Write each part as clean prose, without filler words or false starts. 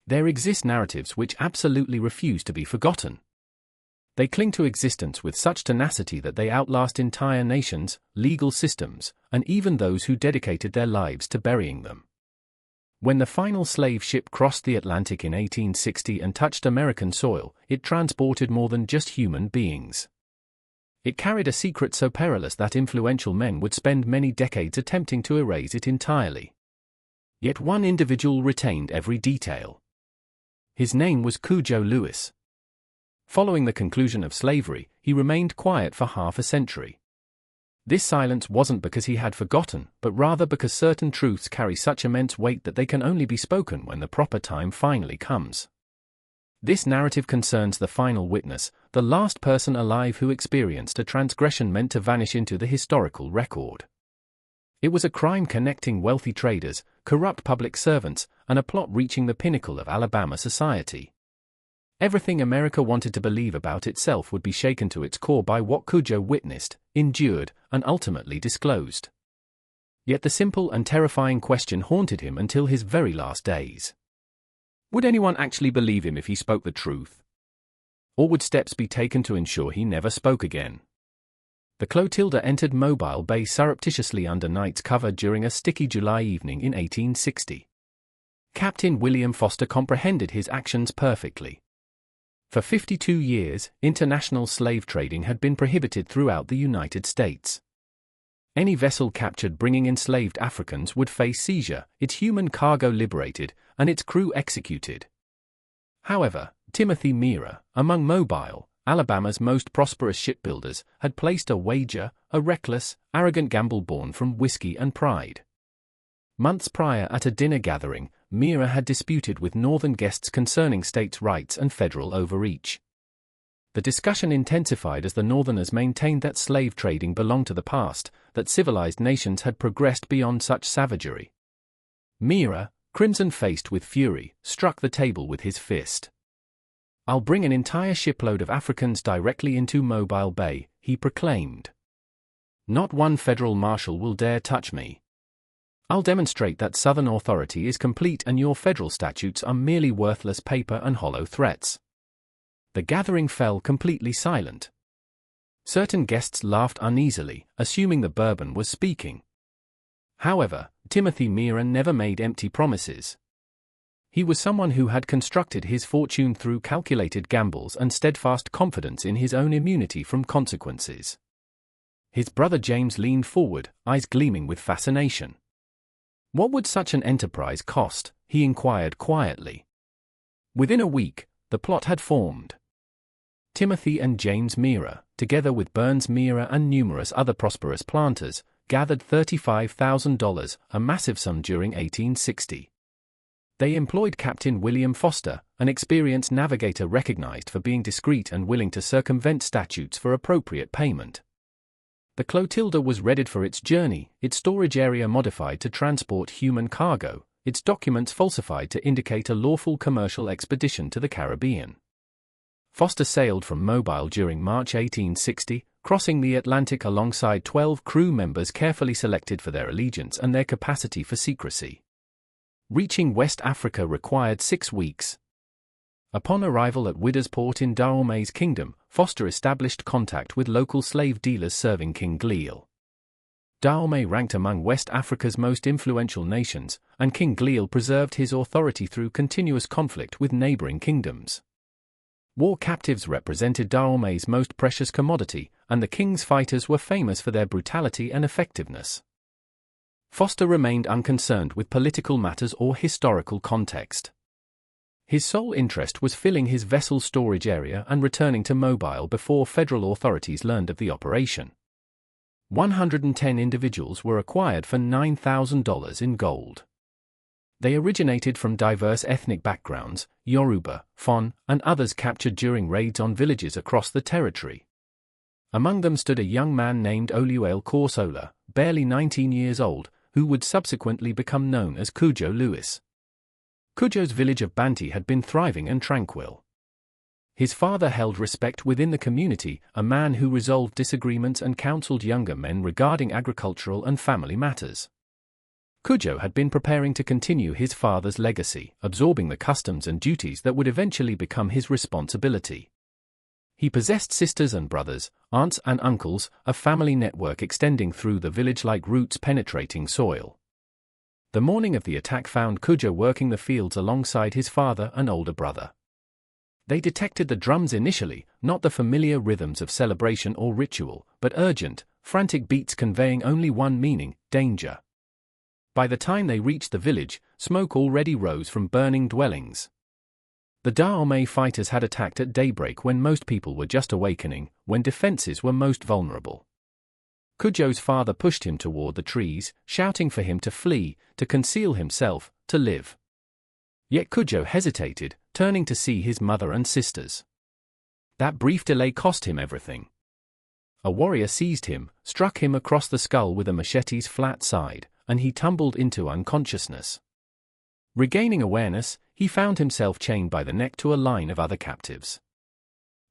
There exist narratives which absolutely refuse to be forgotten. They cling to existence with such tenacity that they outlast entire nations, legal systems, and even those who dedicated their lives to burying them. When the final slave ship crossed the Atlantic in 1860 and touched American soil, it transported more than just human beings. It carried a secret so perilous that influential men would spend many decades attempting to erase it entirely. Yet one individual retained every detail. His name was Cudjo Lewis. Following the conclusion of slavery, he remained quiet for half a century. This silence wasn't because he had forgotten, but rather because certain truths carry such immense weight that they can only be spoken when the proper time finally comes. This narrative concerns the final witness, the last person alive who experienced a transgression meant to vanish into the historical record. It was a crime connecting wealthy traders, corrupt public servants, and a plot reaching the pinnacle of Alabama society. Everything America wanted to believe about itself would be shaken to its core by what Cudjo witnessed, endured, and ultimately disclosed. Yet the simple and terrifying question haunted him until his very last days. Would anyone actually believe him if he spoke the truth? Or would steps be taken to ensure he never spoke again? The Clotilda entered Mobile Bay surreptitiously under night's cover during a sticky July evening in 1860. Captain William Foster comprehended his actions perfectly. For 52 years, international slave trading had been prohibited throughout the United States. Any vessel captured bringing enslaved Africans would face seizure, its human cargo liberated, and its crew executed. However, Timothy Meara, among Mobile, Alabama's most prosperous shipbuilders, had placed a wager, a reckless, arrogant gamble born from whiskey and pride. Months prior at a dinner gathering, Meara had disputed with Northern guests concerning states' rights and federal overreach. The discussion intensified as the Northerners maintained that slave trading belonged to the past, that civilized nations had progressed beyond such savagery. Meara, crimson-faced with fury, struck the table with his fist. "I'll bring an entire shipload of Africans directly into Mobile Bay," he proclaimed. "Not one federal marshal will dare touch me. I'll demonstrate that Southern authority is complete and your federal statutes are merely worthless paper and hollow threats." The gathering fell completely silent. Certain guests laughed uneasily, assuming the bourbon was speaking. However, Timothy Meara never made empty promises. He was someone who had constructed his fortune through calculated gambles and steadfast confidence in his own immunity from consequences. His brother James leaned forward, eyes gleaming with fascination. "What would such an enterprise cost?" he inquired quietly. Within a week, the plot had formed. Timothy and James Meara, together with Burns Meara and numerous other prosperous planters, gathered $35,000, a massive sum during 1860. They employed Captain William Foster, an experienced navigator recognized for being discreet and willing to circumvent statutes for appropriate payment. The Clotilda was readied for its journey, its storage area modified to transport human cargo, its documents falsified to indicate a lawful commercial expedition to the Caribbean. Foster sailed from Mobile during March 1860, crossing the Atlantic alongside 12 crew members carefully selected for their allegiance and their capacity for secrecy. Reaching West Africa required 6 weeks. Upon arrival at Widdersport in Dahome's kingdom, Foster established contact with local slave dealers serving King Gliel. Dahomey ranked among West Africa's most influential nations, and King Gliel preserved his authority through continuous conflict with neighboring kingdoms. War captives represented Dahomey's most precious commodity, and the king's fighters were famous for their brutality and effectiveness. Foster remained unconcerned with political matters or historical context. His sole interest was filling his vessel's storage area and returning to Mobile before federal authorities learned of the operation. 110 individuals were acquired for $9,000 in gold. They originated from diverse ethnic backgrounds, Yoruba, Fon, and others captured during raids on villages across the territory. Among them stood a young man named Oluwale Corsola, barely 19 years old, who would subsequently become known as Cudjo Lewis. Cudjo's village of Banti had been thriving and tranquil. His father held respect within the community, a man who resolved disagreements and counseled younger men regarding agricultural and family matters. Cudjo had been preparing to continue his father's legacy, absorbing the customs and duties that would eventually become his responsibility. He possessed sisters and brothers, aunts and uncles, a family network extending through the village like roots penetrating soil. The morning of the attack found Cudjo working the fields alongside his father and older brother. They detected the drums initially, not the familiar rhythms of celebration or ritual, but urgent, frantic beats conveying only one meaning: danger. By the time they reached the village, smoke already rose from burning dwellings. The Dahomey fighters had attacked at daybreak when most people were just awakening, when defenses were most vulnerable. Cudjo's father pushed him toward the trees, shouting for him to flee, to conceal himself, to live. Yet Cudjo hesitated, turning to see his mother and sisters. That brief delay cost him everything. A warrior seized him, struck him across the skull with a machete's flat side, and he tumbled into unconsciousness. Regaining awareness, he found himself chained by the neck to a line of other captives.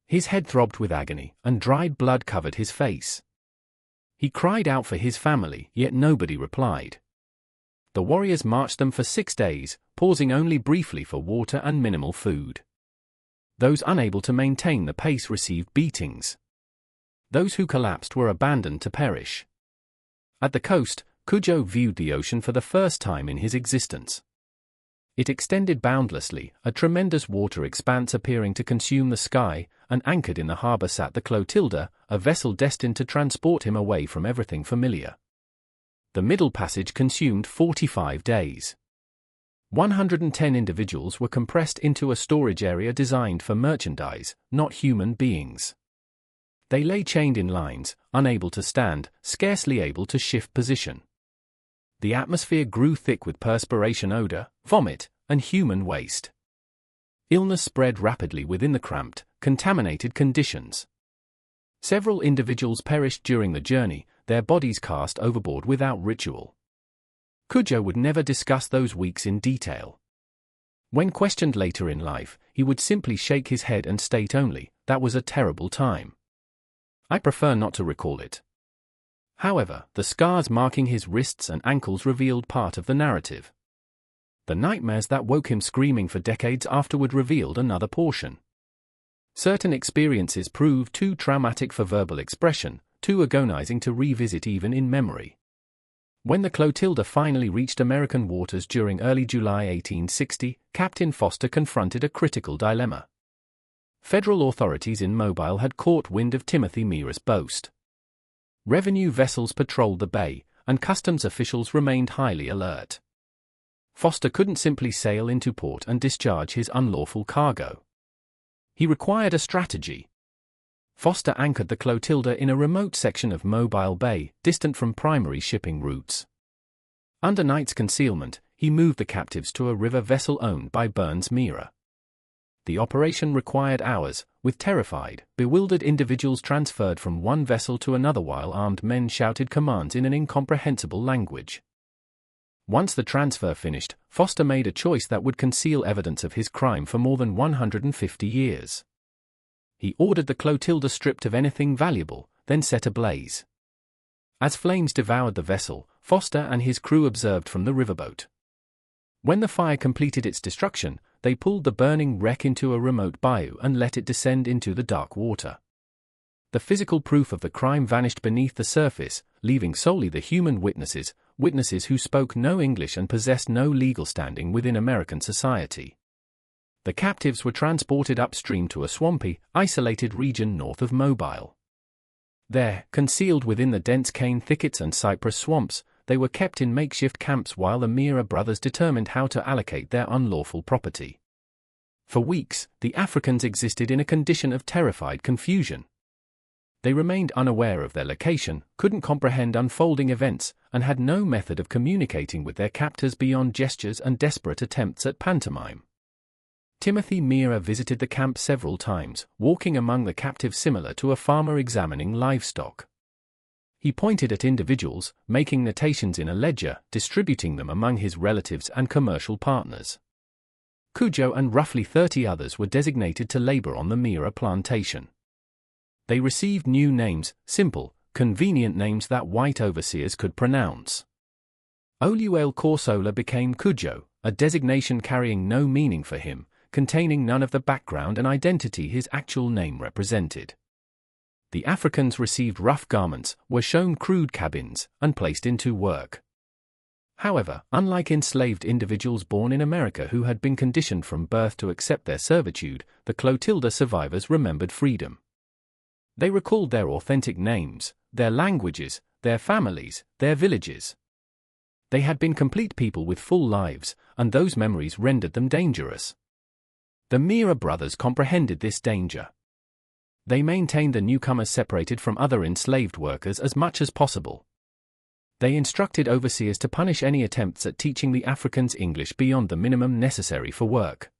His head throbbed with agony, and dried blood covered his face. He cried out for his family, yet nobody replied. The warriors marched them for 6 days, pausing only briefly for water and minimal food. Those unable to maintain the pace received beatings. Those who collapsed were abandoned to perish. At the coast, Cudjo viewed the ocean for the first time in his existence. It extended boundlessly, a tremendous water expanse appearing to consume the sky, and anchored in the harbor sat the Clotilda, a vessel destined to transport him away from everything familiar. The Middle Passage consumed 45 days. 110 individuals were compressed into a storage area designed for merchandise, not human beings. They lay chained in lines, unable to stand, scarcely able to shift position. The atmosphere grew thick with perspiration odor, vomit, and human waste. Illness spread rapidly within the cramped, contaminated conditions. Several individuals perished during the journey, their bodies cast overboard without ritual. Cudjo would never discuss those weeks in detail. When questioned later in life, he would simply shake his head and state only, "That was a terrible time. I prefer not to recall it." However, the scars marking his wrists and ankles revealed part of the narrative. The nightmares that woke him screaming for decades afterward revealed another portion. Certain experiences proved too traumatic for verbal expression, too agonizing to revisit even in memory. When the Clotilda finally reached American waters during early July 1860, Captain Foster confronted a critical dilemma. Federal authorities in Mobile had caught wind of Timothy Meara's boast. Revenue vessels patrolled the bay, and customs officials remained highly alert. Foster couldn't simply sail into port and discharge his unlawful cargo. He required a strategy. Foster anchored the Clotilda in a remote section of Mobile Bay, distant from primary shipping routes. Under night's concealment, he moved the captives to a river vessel owned by Burns Meara. The operation required hours, with terrified, bewildered individuals transferred from one vessel to another while armed men shouted commands in an incomprehensible language. Once the transfer finished, Foster made a choice that would conceal evidence of his crime for more than 150 years. He ordered the Clotilda stripped of anything valuable, then set ablaze. As flames devoured the vessel, Foster and his crew observed from the riverboat. When the fire completed its destruction, they pulled the burning wreck into a remote bayou and let it descend into the dark water. The physical proof of the crime vanished beneath the surface, leaving solely the human witnesses who spoke no English and possessed no legal standing within American society. The captives were transported upstream to a swampy, isolated region north of Mobile. There, concealed within the dense cane thickets and cypress swamps, they were kept in makeshift camps while the Meara brothers determined how to allocate their unlawful property. For weeks, the Africans existed in a condition of terrified confusion. They remained unaware of their location, couldn't comprehend unfolding events, and had no method of communicating with their captors beyond gestures and desperate attempts at pantomime. Timothy Meara visited the camp several times, walking among the captives similar to a farmer examining livestock. He pointed at individuals, making notations in a ledger, distributing them among his relatives and commercial partners. Cudjo and roughly 30 others were designated to labor on the Meara plantation. They received new names, simple, convenient names that white overseers could pronounce. Oluwale Corsola became Cudjo, a designation carrying no meaning for him, containing none of the background and identity his actual name represented. The Africans received rough garments, were shown crude cabins, and placed into work. However, unlike enslaved individuals born in America who had been conditioned from birth to accept their servitude, the Clotilda survivors remembered freedom. They recalled their authentic names, their languages, their families, their villages. They had been complete people with full lives, and those memories rendered them dangerous. The Mira brothers comprehended this danger. They maintained the newcomers separated from other enslaved workers as much as possible. They instructed overseers to punish any attempts at teaching the Africans English beyond the minimum necessary for work.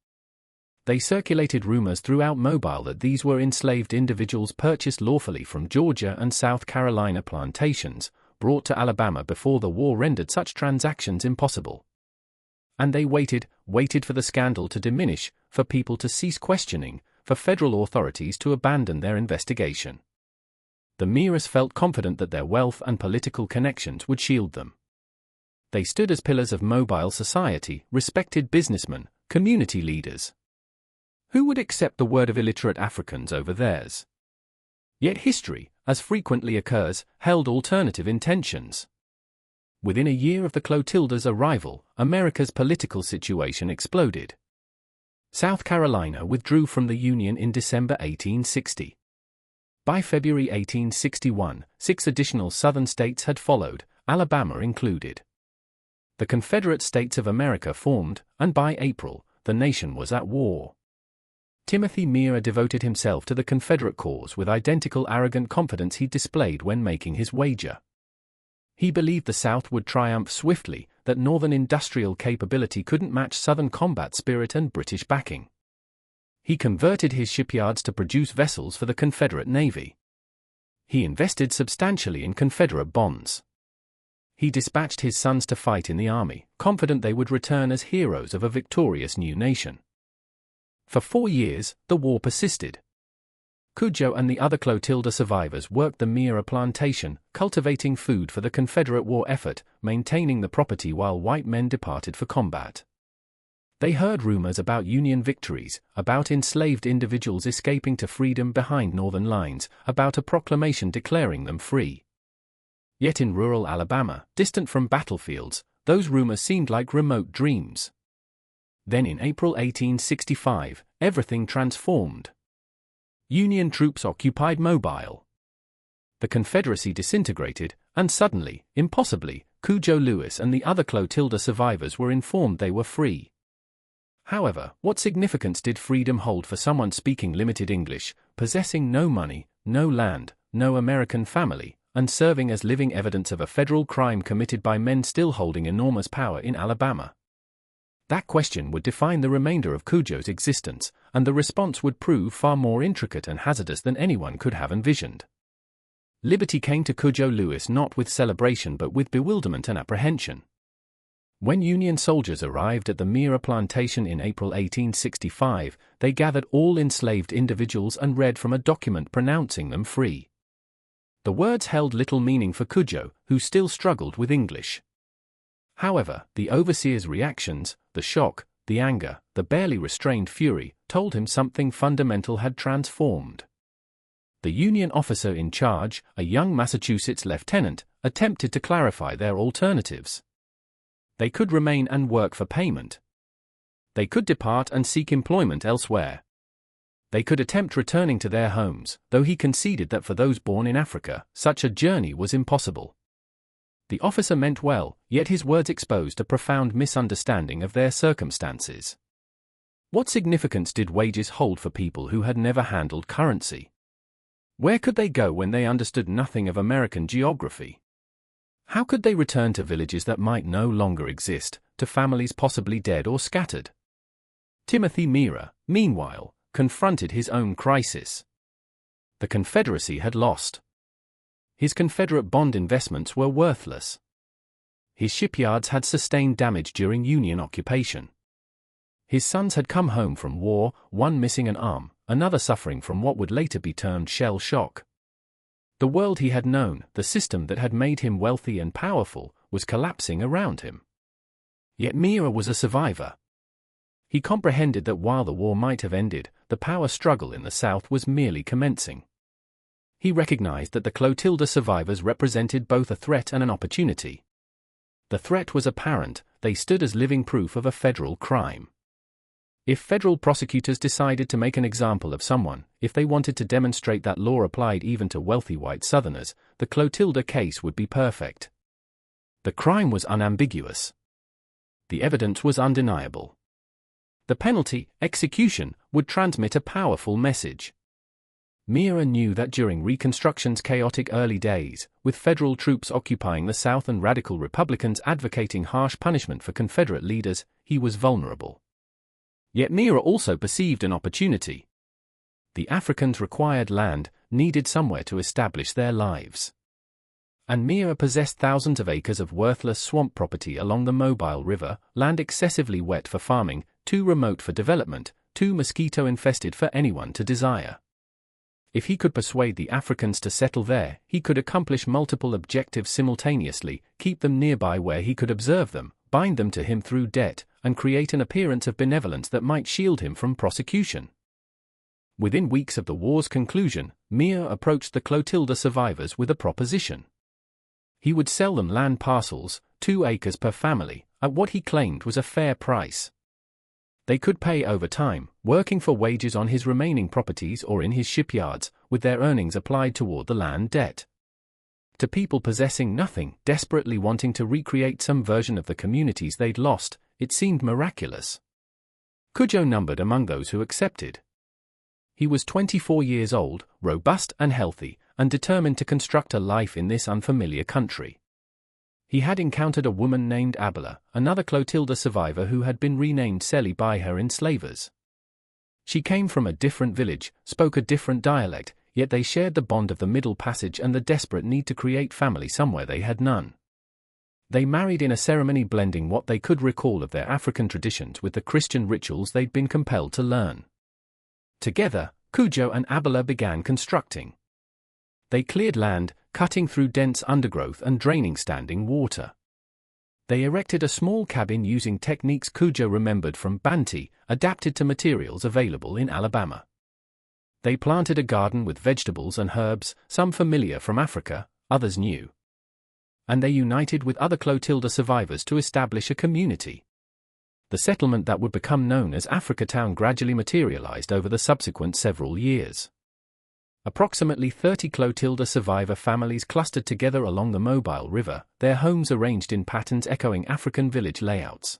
They circulated rumors throughout Mobile that these were enslaved individuals purchased lawfully from Georgia and South Carolina plantations, brought to Alabama before the war rendered such transactions impossible. And they waited for the scandal to diminish, for people to cease questioning, for federal authorities to abandon their investigation. The Miras felt confident that their wealth and political connections would shield them. They stood as pillars of Mobile society, respected businessmen, community leaders. Who would accept the word of illiterate Africans over theirs? Yet history, as frequently occurs, held alternative intentions. Within a year of the Clotilda's arrival, America's political situation exploded. South Carolina withdrew from the Union in December 1860. By February 1861, 6 additional Southern states had followed, Alabama included. The Confederate States of America formed, and by April, the nation was at war. Timothy Mira devoted himself to the Confederate cause with identical arrogant confidence he displayed when making his wager. He believed the South would triumph swiftly, that Northern industrial capability couldn't match Southern combat spirit and British backing. He converted his shipyards to produce vessels for the Confederate Navy. He invested substantially in Confederate bonds. He dispatched his sons to fight in the army, confident they would return as heroes of a victorious new nation. For 4 years, the war persisted. Cudjo and the other Clotilda survivors worked the Mira plantation, cultivating food for the Confederate war effort, maintaining the property while white men departed for combat. They heard rumors about Union victories, about enslaved individuals escaping to freedom behind Northern lines, about a proclamation declaring them free. Yet in rural Alabama, distant from battlefields, those rumors seemed like remote dreams. Then in April 1865, everything transformed. Union troops occupied Mobile. The Confederacy disintegrated, and suddenly, impossibly, Cudjo Lewis and the other Clotilda survivors were informed they were free. However, what significance did freedom hold for someone speaking limited English, possessing no money, no land, no American family, and serving as living evidence of a federal crime committed by men still holding enormous power in Alabama? That question would define the remainder of Cudjo's existence, and the response would prove far more intricate and hazardous than anyone could have envisioned. Liberty came to Cudjo Lewis not with celebration but with bewilderment and apprehension. When Union soldiers arrived at the Mira plantation in April 1865, they gathered all enslaved individuals and read from a document pronouncing them free. The words held little meaning for Cudjo, who still struggled with English. However, the overseer's reactions, the shock, the anger, the barely restrained fury, told him something fundamental had transformed. The Union officer in charge, a young Massachusetts lieutenant, attempted to clarify their alternatives. They could remain and work for payment. They could depart and seek employment elsewhere. They could attempt returning to their homes, though he conceded that for those born in Africa, such a journey was impossible. The officer meant well, yet his words exposed a profound misunderstanding of their circumstances. What significance did wages hold for people who had never handled currency? Where could they go when they understood nothing of American geography? How could they return to villages that might no longer exist, to families possibly dead or scattered? Timothy Mira, meanwhile, confronted his own crisis. The Confederacy had lost. His Confederate bond investments were worthless. His shipyards had sustained damage during Union occupation. His sons had come home from war, one missing an arm, another suffering from what would later be termed shell shock. The world he had known, the system that had made him wealthy and powerful, was collapsing around him. Yet Mira was a survivor. He comprehended that while the war might have ended, the power struggle in the South was merely commencing. He recognized that the Clotilda survivors represented both a threat and an opportunity. The threat was apparent: they stood as living proof of a federal crime. If federal prosecutors decided to make an example of someone, if they wanted to demonstrate that law applied even to wealthy white Southerners, the Clotilda case would be perfect. The crime was unambiguous. The evidence was undeniable. The penalty, execution, would transmit a powerful message. Mira knew that during Reconstruction's chaotic early days, with federal troops occupying the South and radical Republicans advocating harsh punishment for Confederate leaders, he was vulnerable. Yet Mira also perceived an opportunity. The Africans required land, needed somewhere to establish their lives. And Mira possessed thousands of acres of worthless swamp property along the Mobile River, land excessively wet for farming, too remote for development, too mosquito-infested for anyone to desire. If he could persuade the Africans to settle there, he could accomplish multiple objectives simultaneously: keep them nearby where he could observe them, bind them to him through debt, and create an appearance of benevolence that might shield him from prosecution. Within weeks of the war's conclusion, Mira approached the Clotilda survivors with a proposition. He would sell them land parcels, 2 acres per family, at what he claimed was a fair price. They could pay over time, working for wages on his remaining properties or in his shipyards, with their earnings applied toward the land debt. To people possessing nothing, desperately wanting to recreate some version of the communities they'd lost, it seemed miraculous. Cudjo numbered among those who accepted. He was 24 years old, robust and healthy, and determined to construct a life in this unfamiliar country. He had encountered a woman named Abela, another Clotilda survivor who had been renamed Sally by her enslavers. She came from a different village, spoke a different dialect, yet they shared the bond of the Middle Passage and the desperate need to create family somewhere they had none. They married in a ceremony blending what they could recall of their African traditions with the Christian rituals they'd been compelled to learn. Together, Cudjo and Abela began constructing. They cleared land, cutting through dense undergrowth and draining standing water. They erected a small cabin using techniques Cudjo remembered from Bantu, adapted to materials available in Alabama. They planted a garden with vegetables and herbs, some familiar from Africa, others new. And they united with other Clotilda survivors to establish a community. The settlement that would become known as Africatown gradually materialized over the subsequent several years. Approximately 30 Clotilda survivor families clustered together along the Mobile River, their homes arranged in patterns echoing African village layouts.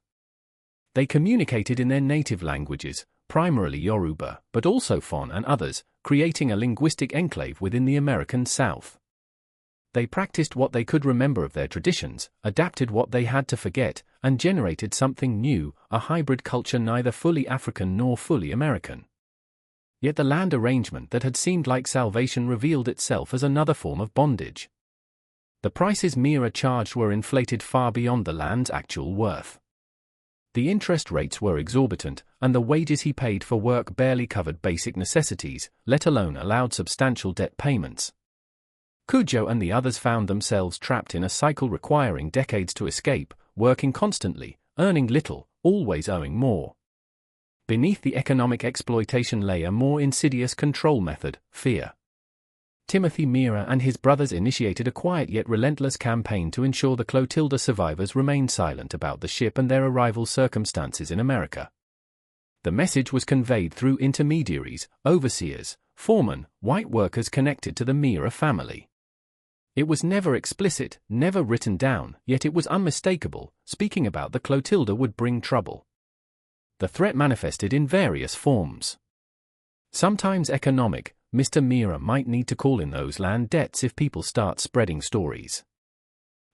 They communicated in their native languages, primarily Yoruba, but also Fon and others, creating a linguistic enclave within the American South. They practiced what they could remember of their traditions, adapted what they had to forget, and generated something new, a hybrid culture neither fully African nor fully American. Yet the land arrangement that had seemed like salvation revealed itself as another form of bondage. The prices Mira charged were inflated far beyond the land's actual worth. The interest rates were exorbitant, and the wages he paid for work barely covered basic necessities, let alone allowed substantial debt payments. Cudjo and the others found themselves trapped in a cycle requiring decades to escape, working constantly, earning little, always owing more. Beneath the economic exploitation lay a more insidious control method: fear. Timothy Mira and his brothers initiated a quiet yet relentless campaign to ensure the Clotilda survivors remained silent about the ship and their arrival circumstances in America. The message was conveyed through intermediaries, overseers, foremen, white workers connected to the Mira family. It was never explicit, never written down, yet it was unmistakable: speaking about the Clotilda would bring trouble. The threat manifested in various forms. Sometimes economic: Mr. Mira might need to call in those land debts if people start spreading stories.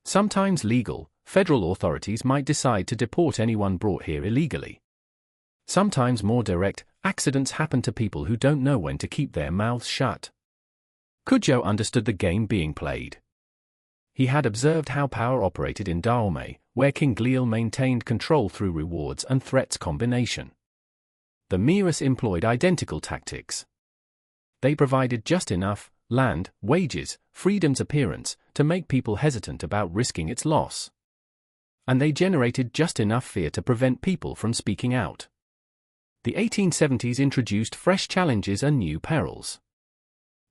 Sometimes legal: federal authorities might decide to deport anyone brought here illegally. Sometimes more direct: accidents happen to people who don't know when to keep their mouths shut. Cudjo understood the game being played. He had observed how power operated in Dahomey, where King Glial maintained control through rewards and threats combination. The Miras employed identical tactics. They provided just enough land, wages, freedom's appearance to make people hesitant about risking its loss. and they generated just enough fear to prevent people from speaking out. The 1870s introduced fresh challenges and new perils.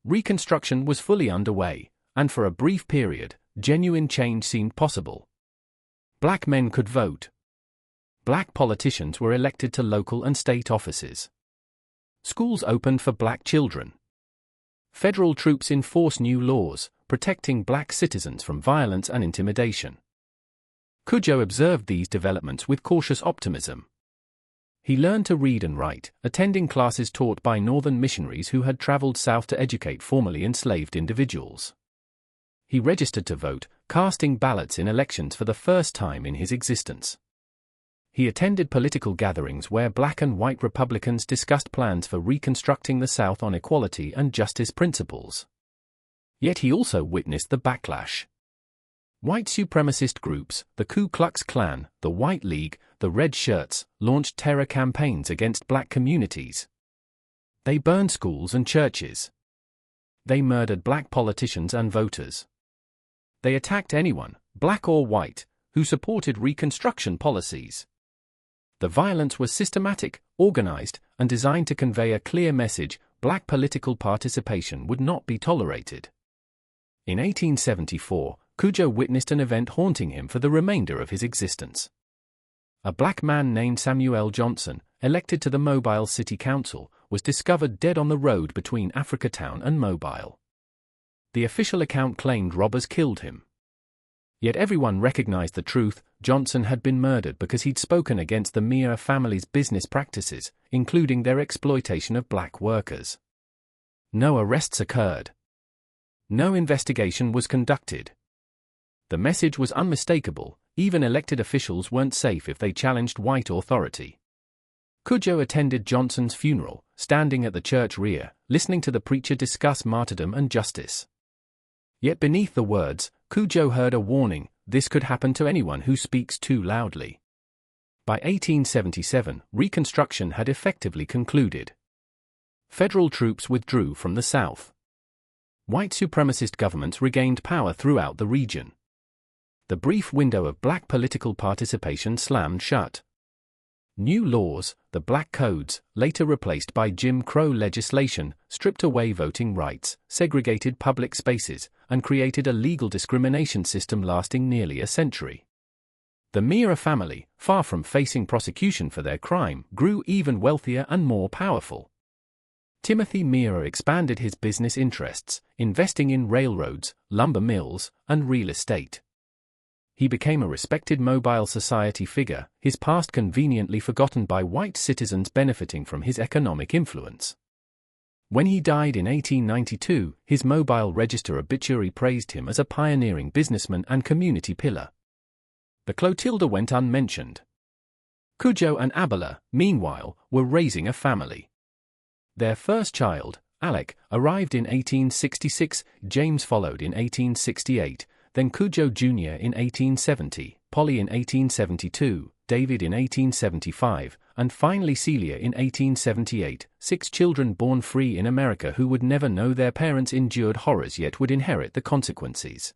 Reconstruction was fully underway, and for a brief period, genuine change seemed possible. Black men could vote. Black politicians were elected to local and state offices. Schools opened for black children. Federal troops enforced new laws, protecting black citizens from violence and intimidation. Cudjo observed these developments with cautious optimism. He learned to read and write, attending classes taught by Northern missionaries who had traveled south to educate formerly enslaved individuals. He registered to vote, casting ballots in elections for the first time in his existence. He attended political gatherings where black and white Republicans discussed plans for reconstructing the South on equality and justice principles. Yet he also witnessed the backlash. White supremacist groups, the Ku Klux Klan, the White League, the Red Shirts, launched terror campaigns against black communities. They burned schools and churches. They murdered black politicians and voters. They attacked anyone, black or white, who supported Reconstruction policies. The violence was systematic, organized, and designed to convey a clear message: black political participation would not be tolerated. In 1874, Cudjo witnessed an event haunting him for the remainder of his existence. A black man named Samuel Johnson, elected to the Mobile City Council, was discovered dead on the road between Africatown and Mobile. The official account claimed robbers killed him. Yet everyone recognized the truth: Johnson had been murdered because he'd spoken against the Meir family's business practices, including their exploitation of black workers. No arrests occurred. No investigation was conducted. The message was unmistakable: even elected officials weren't safe if they challenged white authority. Cudjo attended Johnson's funeral, standing at the church rear, listening to the preacher discuss martyrdom and justice. Yet beneath the words, Cudjo heard a warning: this could happen to anyone who speaks too loudly. By 1877, Reconstruction had effectively concluded. Federal troops withdrew from the South. White supremacist governments regained power throughout the region. The brief window of black political participation slammed shut. New laws, the Black Codes, later replaced by Jim Crow legislation, stripped away voting rights, segregated public spaces, and created a legal discrimination system lasting nearly a century. The Meir family, far from facing prosecution for their crime, grew even wealthier and more powerful. Timothy Meir expanded his business interests, investing in railroads, lumber mills, and real estate. He became a respected Mobile society figure, his past conveniently forgotten by white citizens benefiting from his economic influence. When he died in 1892, his Mobile Register obituary praised him as a pioneering businessman and community pillar. The Clotilda went unmentioned. Cudjo and Abela, meanwhile, were raising a family. Their first child, Alec, arrived in 1866, James followed in 1868, then Cudjo Jr. in 1870, Polly in 1872, David in 1875, and finally Celia in 1878, 6 children born free in America who would never know their parents endured horrors yet would inherit the consequences.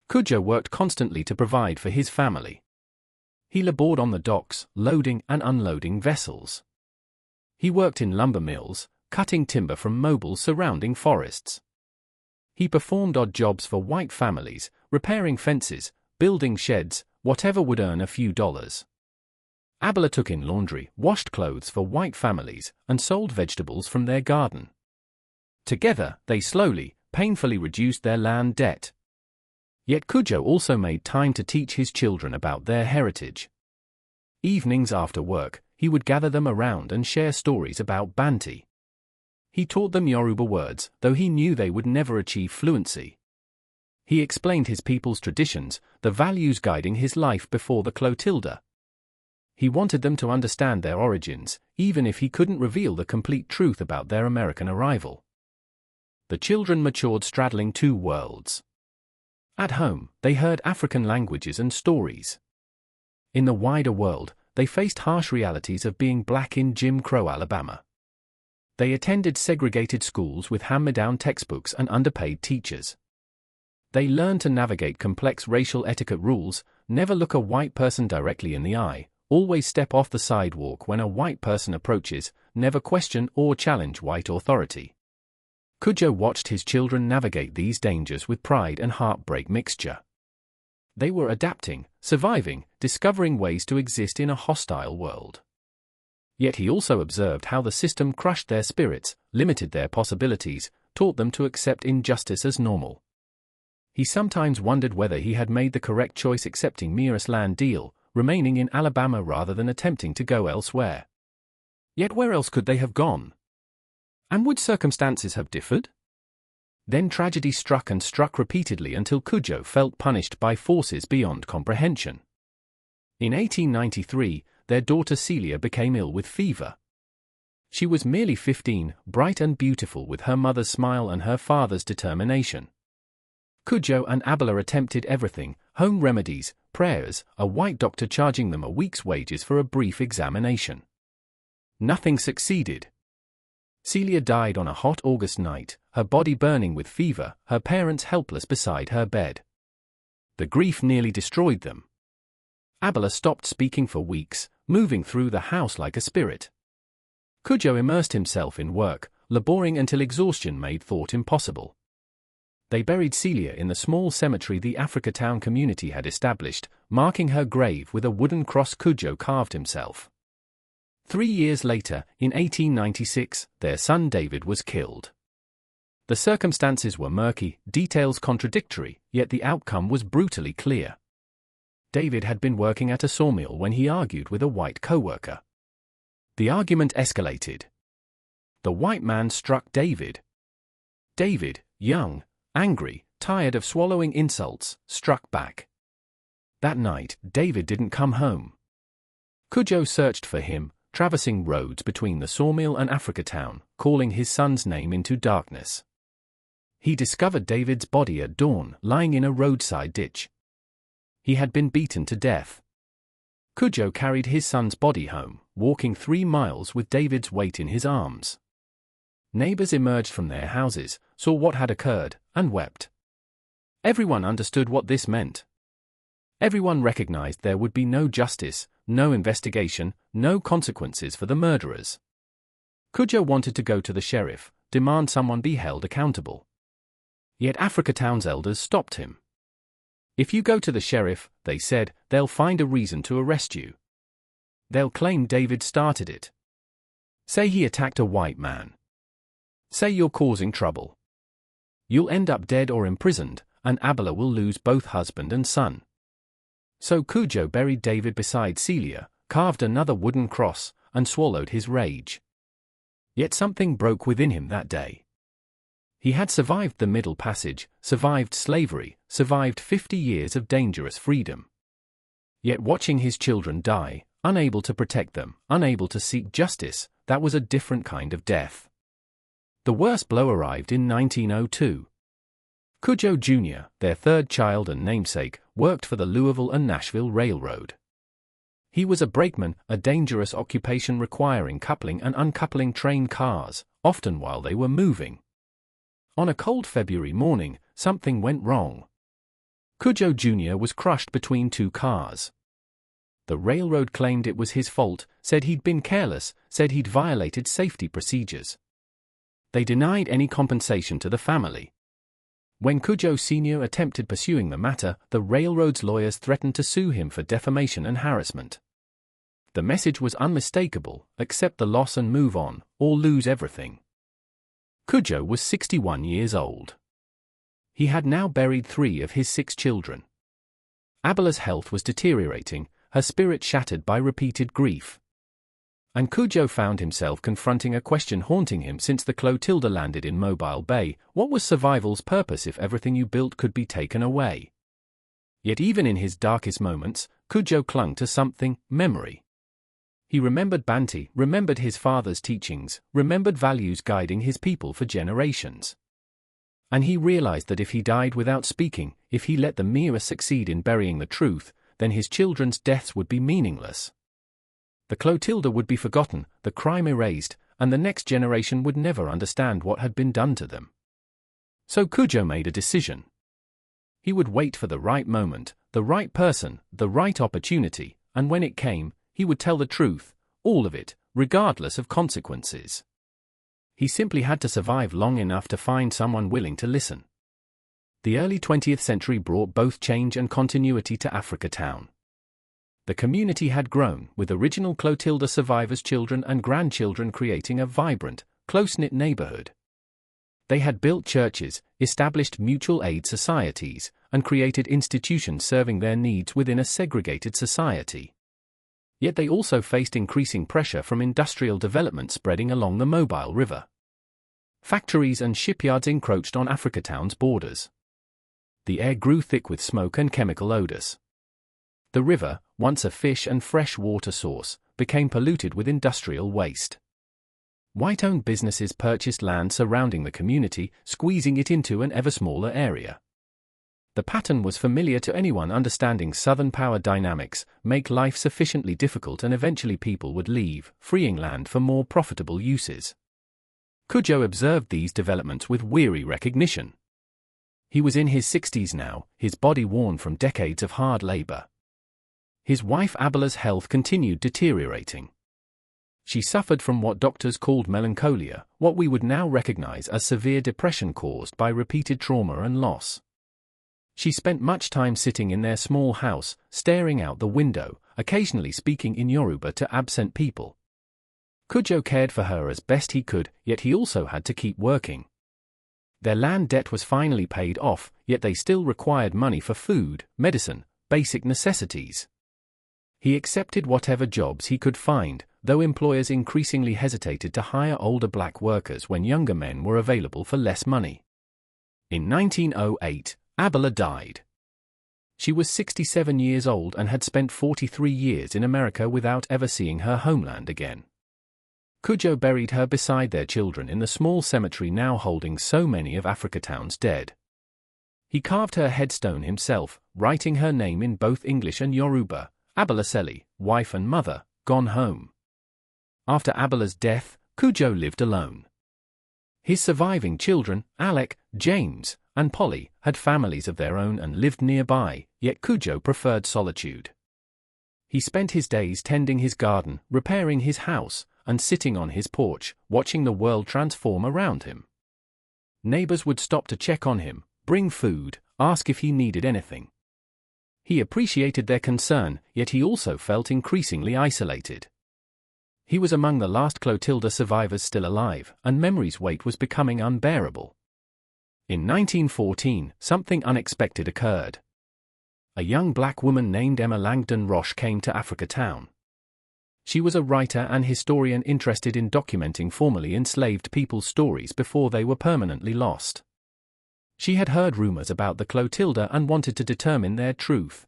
Cudjo worked constantly to provide for his family. He labored on the docks, loading and unloading vessels. He worked in lumber mills, cutting timber from Mobile's surrounding forests. He performed odd jobs for white families, repairing fences, building sheds, whatever would earn a few dollars. Abela took in laundry, washed clothes for white families, and sold vegetables from their garden. Together, they slowly, painfully reduced their land debt. Yet Cudjo also made time to teach his children about their heritage. Evenings after work, he would gather them around and share stories about Bantu. He taught them Yoruba words, though he knew they would never achieve fluency. He explained his people's traditions, the values guiding his life before the Clotilda. He wanted them to understand their origins, even if he couldn't reveal the complete truth about their American arrival. The children matured straddling 2 worlds. At home, they heard African languages and stories. In the wider world, they faced harsh realities of being black in Jim Crow Alabama. They attended segregated schools with hand-me-down textbooks and underpaid teachers. They learned to navigate complex racial etiquette rules, Never look a white person directly in the eye, always step off the sidewalk when a white person approaches, never question or challenge white authority. Cudjo watched his children navigate these dangers with pride and heartbreak mixture. They were adapting, surviving, discovering ways to exist in a hostile world. Yet he also observed how the system crushed their spirits, limited their possibilities, taught them to accept injustice as normal. He sometimes wondered whether he had made the correct choice accepting Mira's land deal, remaining in Alabama rather than attempting to go elsewhere. Yet where else could they have gone? And would circumstances have differed? Then tragedy struck and struck repeatedly until Cudjo felt punished by forces beyond comprehension. In 1893, their daughter Celia became ill with fever. She was merely 15, bright and beautiful with her mother's smile and her father's determination. Cudjo and Abela attempted everything: home remedies, prayers, a white doctor charging them a week's wages for a brief examination. Nothing succeeded. Celia died on a hot August night, her body burning with fever, her parents helpless beside her bed. The grief nearly destroyed them. Abela stopped speaking for weeks, moving through the house like a spirit. Cudjo immersed himself in work, laboring until exhaustion made thought impossible. They buried Celia in the small cemetery the Africatown community had established, marking her grave with a wooden cross Cudjo carved himself. 3 years later, in 1896, their son David was killed. The circumstances were murky, details contradictory, yet the outcome was brutally clear. David had been working at a sawmill when he argued with a white co-worker. The argument escalated. The white man struck David. David, young, angry, tired of swallowing insults, struck back. That night, David didn't come home. Cudjo searched for him, traversing roads between the sawmill and Africatown, calling his son's name into darkness. He discovered David's body at dawn, lying in a roadside ditch. He had been beaten to death. Cudjo carried his son's body home, walking 3 miles with David's weight in his arms. Neighbors emerged from their houses, saw what had occurred, and wept. Everyone understood what this meant. Everyone recognized there would be no justice, no investigation, no consequences for the murderers. Cudjo wanted to go to the sheriff, demand someone be held accountable. Yet Africatown's elders stopped him. If you go to the sheriff, they said, they'll find a reason to arrest you. They'll claim David started it. Say he attacked a white man. Say you're causing trouble. You'll end up dead or imprisoned, and Abela will lose both husband and son. So Cudjo buried David beside Celia, carved another wooden cross, and swallowed his rage. Yet something broke within him that day. He had survived the Middle Passage, survived slavery, survived 50 years of dangerous freedom. Yet watching his children die, unable to protect them, unable to seek justice, that was a different kind of death. The worst blow arrived in 1902. Cudjo Jr., their third child and namesake, worked for the Louisville and Nashville Railroad. He was a brakeman, a dangerous occupation requiring coupling and uncoupling train cars, often while they were moving. On a cold February morning, something went wrong. Cudjo Jr. was crushed between 2 cars. The railroad claimed it was his fault, said he'd been careless, said he'd violated safety procedures. They denied any compensation to the family. When Cudjo Sr. attempted pursuing the matter, the railroad's lawyers threatened to sue him for defamation and harassment. The message was unmistakable: accept the loss and move on, or lose everything. Cudjo was 61 years old. He had now buried 3 of his 6 children. Abela's health was deteriorating, her spirit shattered by repeated grief. And Cudjo found himself confronting a question haunting him since the Clotilda landed in Mobile Bay: what was survival's purpose if everything you built could be taken away? Yet even in his darkest moments, Cudjo clung to something: memory. He remembered Bantu, remembered his father's teachings, remembered values guiding his people for generations. And he realized that if he died without speaking, if he let the Mira succeed in burying the truth, then his children's deaths would be meaningless. The Clotilda would be forgotten, the crime erased, and the next generation would never understand what had been done to them. So Cudjo made a decision. He would wait for the right moment, the right person, the right opportunity, and when it came, he would tell the truth, all of it, regardless of consequences. He simply had to survive long enough to find someone willing to listen. The early 20th century brought both change and continuity to Africa Town. The community had grown, with original Clotilda survivors' children and grandchildren creating a vibrant, close-knit neighborhood. They had built churches, established mutual aid societies, and created institutions serving their needs within a segregated society. Yet they also faced increasing pressure from industrial development spreading along the Mobile River. Factories and shipyards encroached on Africa Town's borders. The air grew thick with smoke and chemical odors. The river, once a fish and fresh water source, became polluted with industrial waste. White-owned businesses purchased land surrounding the community, squeezing it into an ever smaller area. The pattern was familiar to anyone understanding Southern power dynamics: make life sufficiently difficult and eventually people would leave, freeing land for more profitable uses. Cudjo observed these developments with weary recognition. He was in his 60s now, his body worn from decades of hard labor. His wife Abela's health continued deteriorating. She suffered from what doctors called melancholia, what we would now recognize as severe depression caused by repeated trauma and loss. She spent much time sitting in their small house, staring out the window, occasionally speaking in Yoruba to absent people. Cudjo cared for her as best he could, yet he also had to keep working. Their land debt was finally paid off, yet they still required money for food, medicine, basic necessities. He accepted whatever jobs he could find, though employers increasingly hesitated to hire older black workers when younger men were available for less money. In 1908, Abela died. She was 67 years old and had spent 43 years in America without ever seeing her homeland again. Cudjo buried her beside their children in the small cemetery now holding so many of Africa Town's dead. He carved her headstone himself, writing her name in both English and Yoruba: Abela Seli, wife and mother, gone home. After Abela's death, Cudjo lived alone. His surviving children, Alec, James, and Polly, had families of their own and lived nearby, yet Cudjo preferred solitude. He spent his days tending his garden, repairing his house, and sitting on his porch, watching the world transform around him. Neighbors would stop to check on him, bring food, ask if he needed anything. He appreciated their concern, yet he also felt increasingly isolated. He was among the last Clotilda survivors still alive, and memory's weight was becoming unbearable. In 1914, something unexpected occurred. A young black woman named Emma Langdon Roche came to Africa Town. She was a writer and historian interested in documenting formerly enslaved people's stories before they were permanently lost. She had heard rumors about the Clotilda and wanted to determine their truth.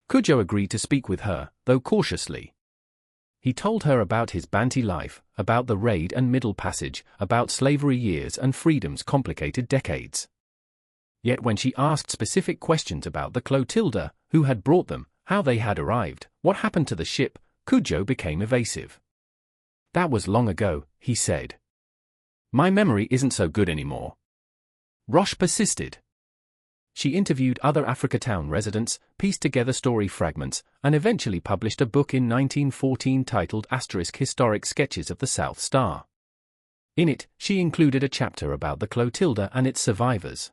Cudjo agreed to speak with her, though cautiously. He told her about his Bantu life, about the raid and Middle Passage, about slavery years and freedom's complicated decades. Yet when she asked specific questions about the Clotilda, who had brought them, how they had arrived, what happened to the ship, Cudjo became evasive. "That was long ago," he said. "My memory isn't so good anymore." Roche persisted. She interviewed other Africa Town residents, pieced together story fragments, and eventually published a book in 1914 titled Historic Sketches of the South Star. In it, she included a chapter about the Clotilda and its survivors.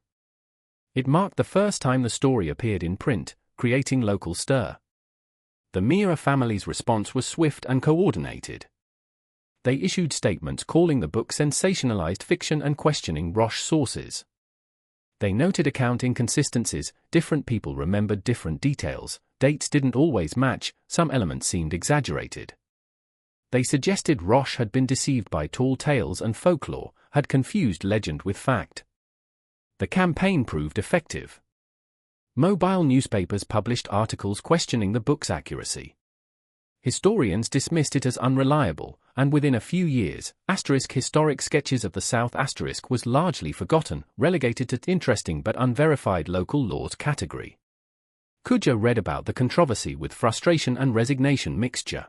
It marked the first time the story appeared in print, creating local stir. The Mira family's response was swift and coordinated. They issued statements calling the book sensationalized fiction and questioning Roche's sources. They noted account inconsistencies, different people remembered different details, dates didn't always match, some elements seemed exaggerated. They suggested Roche had been deceived by tall tales and folklore, had confused legend with fact. The campaign proved effective. Mobile newspapers published articles questioning the book's accuracy. Historians dismissed it as unreliable, and within a few years, Historic Sketches of the South was largely forgotten, relegated to interesting but unverified local laws category. Cudjo read about the controversy with frustration and resignation mixture.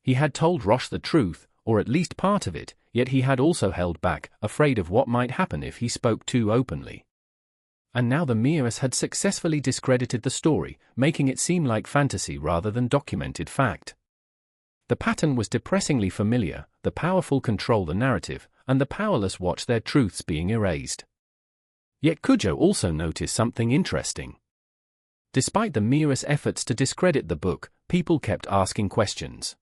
He had told Roche the truth, or at least part of it, yet he had also held back, afraid of what might happen if he spoke too openly. And now the Meares had successfully discredited the story, making it seem like fantasy rather than documented fact. The pattern was depressingly familiar: the powerful control the narrative, and the powerless watch their truths being erased. Yet Cudjo also noticed something interesting. Despite the Meares efforts to discredit the book, people kept asking questions.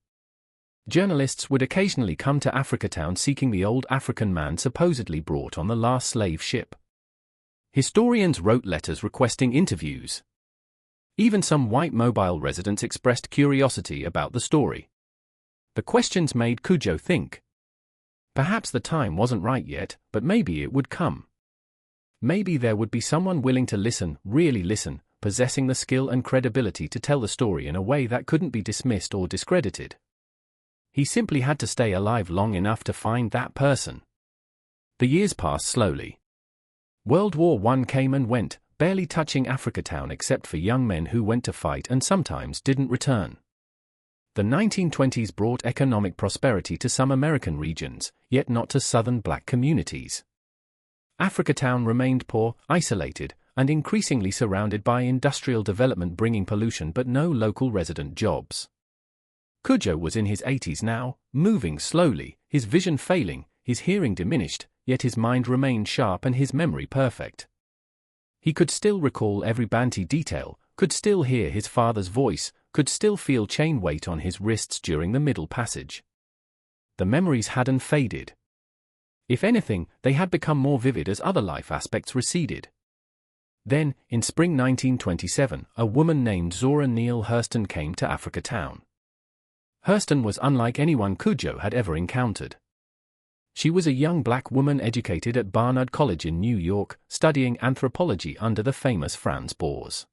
Journalists would occasionally come to Africatown seeking the old African man supposedly brought on the last slave ship. Historians wrote letters requesting interviews. Even some white mobile residents expressed curiosity about the story. The questions made Cudjo think. Perhaps the time wasn't right yet, but maybe it would come. Maybe there would be someone willing to listen, really listen, possessing the skill and credibility to tell the story in a way that couldn't be dismissed or discredited. He simply had to stay alive long enough to find that person. The years passed slowly. World War I came and went, barely touching Africatown except for young men who went to fight and sometimes didn't return. The 1920s brought economic prosperity to some American regions, yet not to southern black communities. Africatown remained poor, isolated, and increasingly surrounded by industrial development bringing pollution but no local resident jobs. Cudjo was in his 80s now, moving slowly, his vision failing, his hearing diminished, yet his mind remained sharp and his memory perfect. He could still recall every Bantu detail, could still hear his father's voice, could still feel chain weight on his wrists during the middle passage. The memories hadn't faded. If anything, they had become more vivid as other life aspects receded. Then, in spring 1927, a woman named Zora Neale Hurston came to Africatown. Hurston was unlike anyone Cudjo had ever encountered. She was a young black woman educated at Barnard College in New York, studying anthropology under the famous Franz Boas.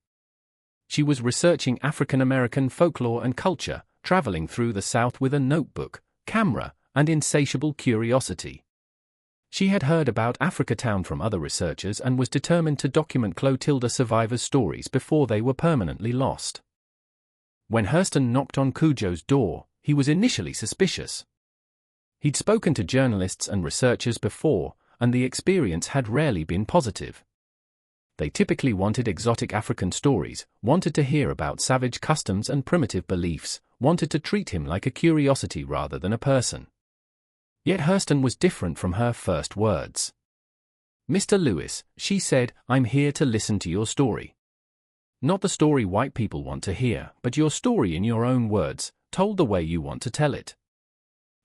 She was researching African American folklore and culture, traveling through the South with a notebook, camera, and insatiable curiosity. She had heard about Africatown from other researchers and was determined to document Clotilda survivors' stories before they were permanently lost. When Hurston knocked on Cudjo's door, he was initially suspicious. He'd spoken to journalists and researchers before, and the experience had rarely been positive. They typically wanted exotic African stories, wanted to hear about savage customs and primitive beliefs, wanted to treat him like a curiosity rather than a person. Yet Hurston was different from her first words. "Mr. Lewis," she said, "I'm here to listen to your story. Not the story white people want to hear, but your story in your own words, told the way you want to tell it.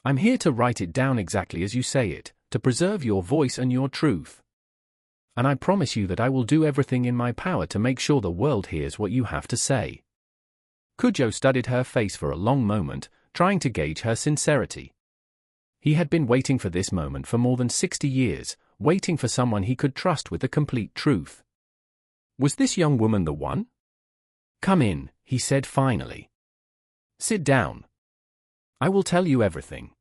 I'm here to write it down exactly as you say it, to preserve your voice and your truth. And I promise you that I will do everything in my power to make sure the world hears what you have to say." Cudjo studied her face for a long moment, trying to gauge her sincerity. He had been waiting for this moment for more than 60 years, waiting for someone he could trust with the complete truth. Was this young woman the one? "Come in," he said finally. "Sit down. I will tell you everything."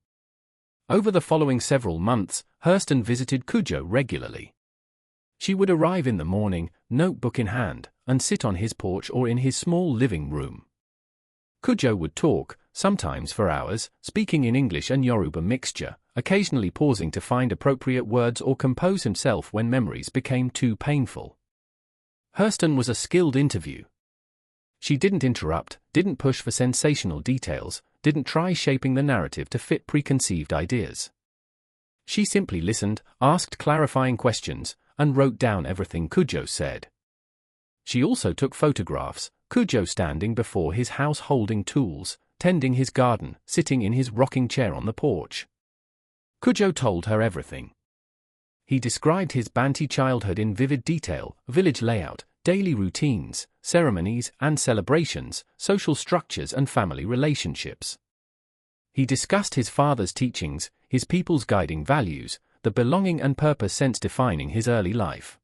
Over the following several months, Hurston visited Cudjo regularly. She would arrive in the morning, notebook in hand, and sit on his porch or in his small living room. Cudjo would talk, sometimes for hours, speaking in English and Yoruba mixture, occasionally pausing to find appropriate words or compose himself when memories became too painful. Hurston was a skilled interview. She didn't interrupt, didn't push for sensational details, didn't try shaping the narrative to fit preconceived ideas. She simply listened, asked clarifying questions, and wrote down everything Cudjo said. She also took photographs, Cudjo standing before his house holding tools, tending his garden, sitting in his rocking chair on the porch. Cudjo told her everything. He described his Bantu childhood in vivid detail, village layout, daily routines, ceremonies and celebrations, social structures and family relationships. He discussed his father's teachings, his people's guiding values, the belonging and purpose sense defining his early life.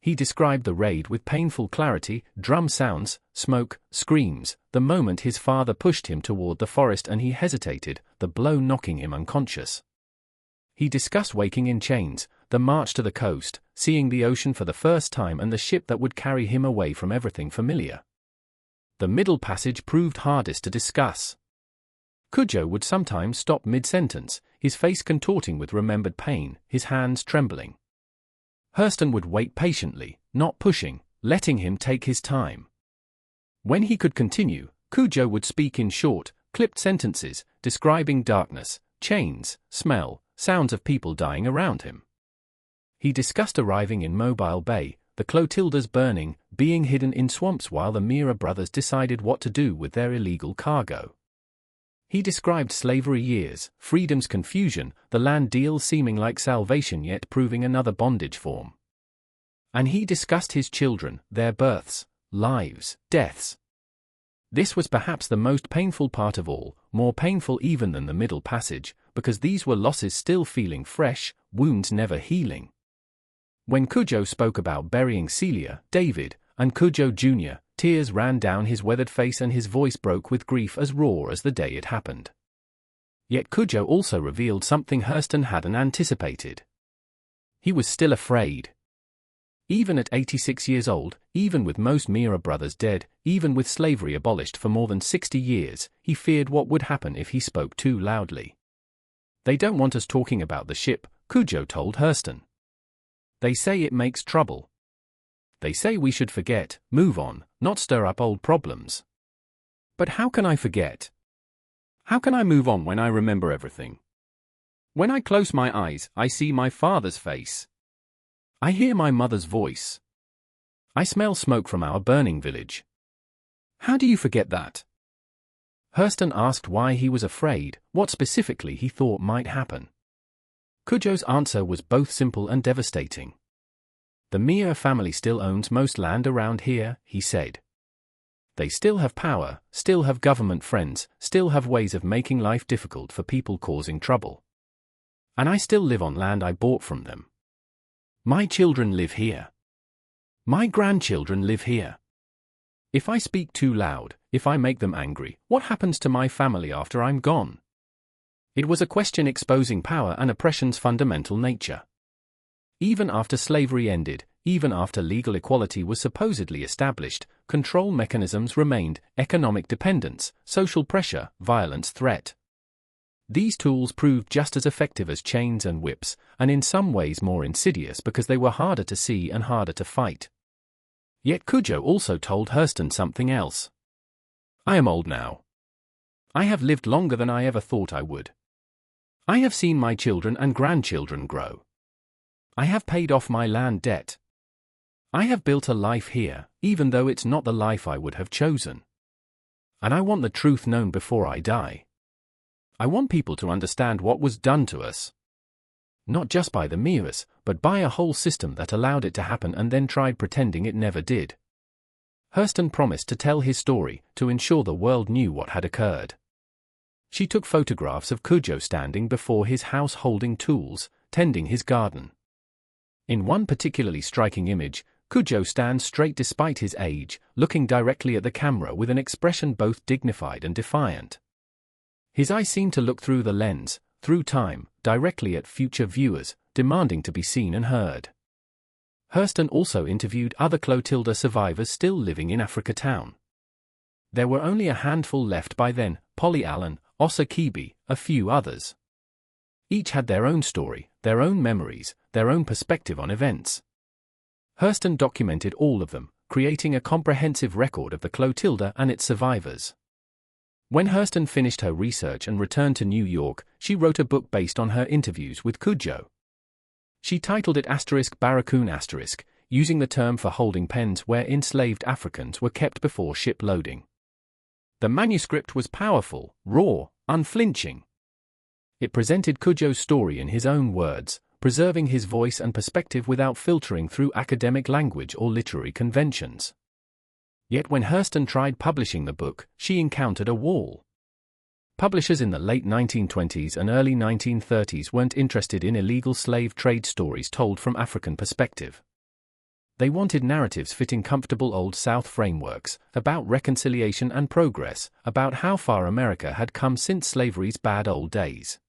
He described the raid with painful clarity, drum sounds, smoke, screams, the moment his father pushed him toward the forest and he hesitated, the blow knocking him unconscious. He discussed waking in chains, the march to the coast, seeing the ocean for the first time and the ship that would carry him away from everything familiar. The middle passage proved hardest to discuss. Cudjo would sometimes stop mid-sentence, his face contorting with remembered pain, his hands trembling. Hurston would wait patiently, not pushing, letting him take his time. When he could continue, Cudjo would speak in short, clipped sentences, describing darkness, chains, smell, sounds of people dying around him. He discussed arriving in Mobile Bay, the Clotildas burning, being hidden in swamps while the Mira brothers decided what to do with their illegal cargo. He described slavery years, freedom's confusion, the land deal seeming like salvation yet proving another bondage form. And he discussed his children, their births, lives, deaths. This was perhaps the most painful part of all, more painful even than the middle passage, because these were losses still feeling fresh, wounds never healing. When Cudjo spoke about burying Celia, David, and Cudjo Jr., tears ran down his weathered face and his voice broke with grief as raw as the day it happened. Yet Cudjo also revealed something Hurston hadn't anticipated. He was still afraid. Even at 86 years old, even with most Mira brothers dead, even with slavery abolished for more than 60 years, he feared what would happen if he spoke too loudly. "They don't want us talking about the ship," Cudjo told Hurston. "They say it makes trouble. They say we should forget, move on, not stir up old problems. But how can I forget? How can I move on when I remember everything? When I close my eyes, I see my father's face. I hear my mother's voice. I smell smoke from our burning village. How do you forget that?" Hurston asked why he was afraid, what specifically he thought might happen. Cudjo's answer was both simple and devastating. "The Mira family still owns most land around here," he said. "They still have power, still have government friends, still have ways of making life difficult for people causing trouble. And I still live on land I bought from them. My children live here. My grandchildren live here. If I speak too loud, if I make them angry, what happens to my family after I'm gone?" It was a question exposing power and oppression's fundamental nature. Even after slavery ended, even after legal equality was supposedly established, control mechanisms remained: economic dependence, social pressure, violence threat. These tools proved just as effective as chains and whips, and in some ways more insidious because they were harder to see and harder to fight. Yet Cudjo also told Hurston something else. "I am old now. I have lived longer than I ever thought I would. I have seen my children and grandchildren grow. I have paid off my land debt. I have built a life here, even though it's not the life I would have chosen. And I want the truth known before I die. I want people to understand what was done to us. Not just by the Miras, but by a whole system that allowed it to happen and then tried pretending it never did." Hurston promised to tell his story, to ensure the world knew what had occurred. She took photographs of Cudjo standing before his house holding tools, tending his garden. In one particularly striking image, Cudjo stands straight despite his age, looking directly at the camera with an expression both dignified and defiant. His eyes seem to look through the lens, through time, directly at future viewers, demanding to be seen and heard. Hurston also interviewed other Clotilda survivors still living in Africa Town. There were only a handful left by then: Polly Allen, Osa Kibi, a few others. Each had their own story, their own memories, their own perspective on events. Hurston documented all of them, creating a comprehensive record of the Clotilda and its survivors. When Hurston finished her research and returned to New York, she wrote a book based on her interviews with Cudjo. She titled it *Barracoon*, using the term for holding pens where enslaved Africans were kept before ship loading. The manuscript was powerful, raw, unflinching. It presented Cudjo's story in his own words, preserving his voice and perspective without filtering through academic language or literary conventions. Yet when Hurston tried publishing the book, she encountered a wall. Publishers in the late 1920s and early 1930s weren't interested in illegal slave trade stories told from African perspective. They wanted narratives fitting comfortable Old South frameworks, about reconciliation and progress, about how far America had come since slavery's bad old days.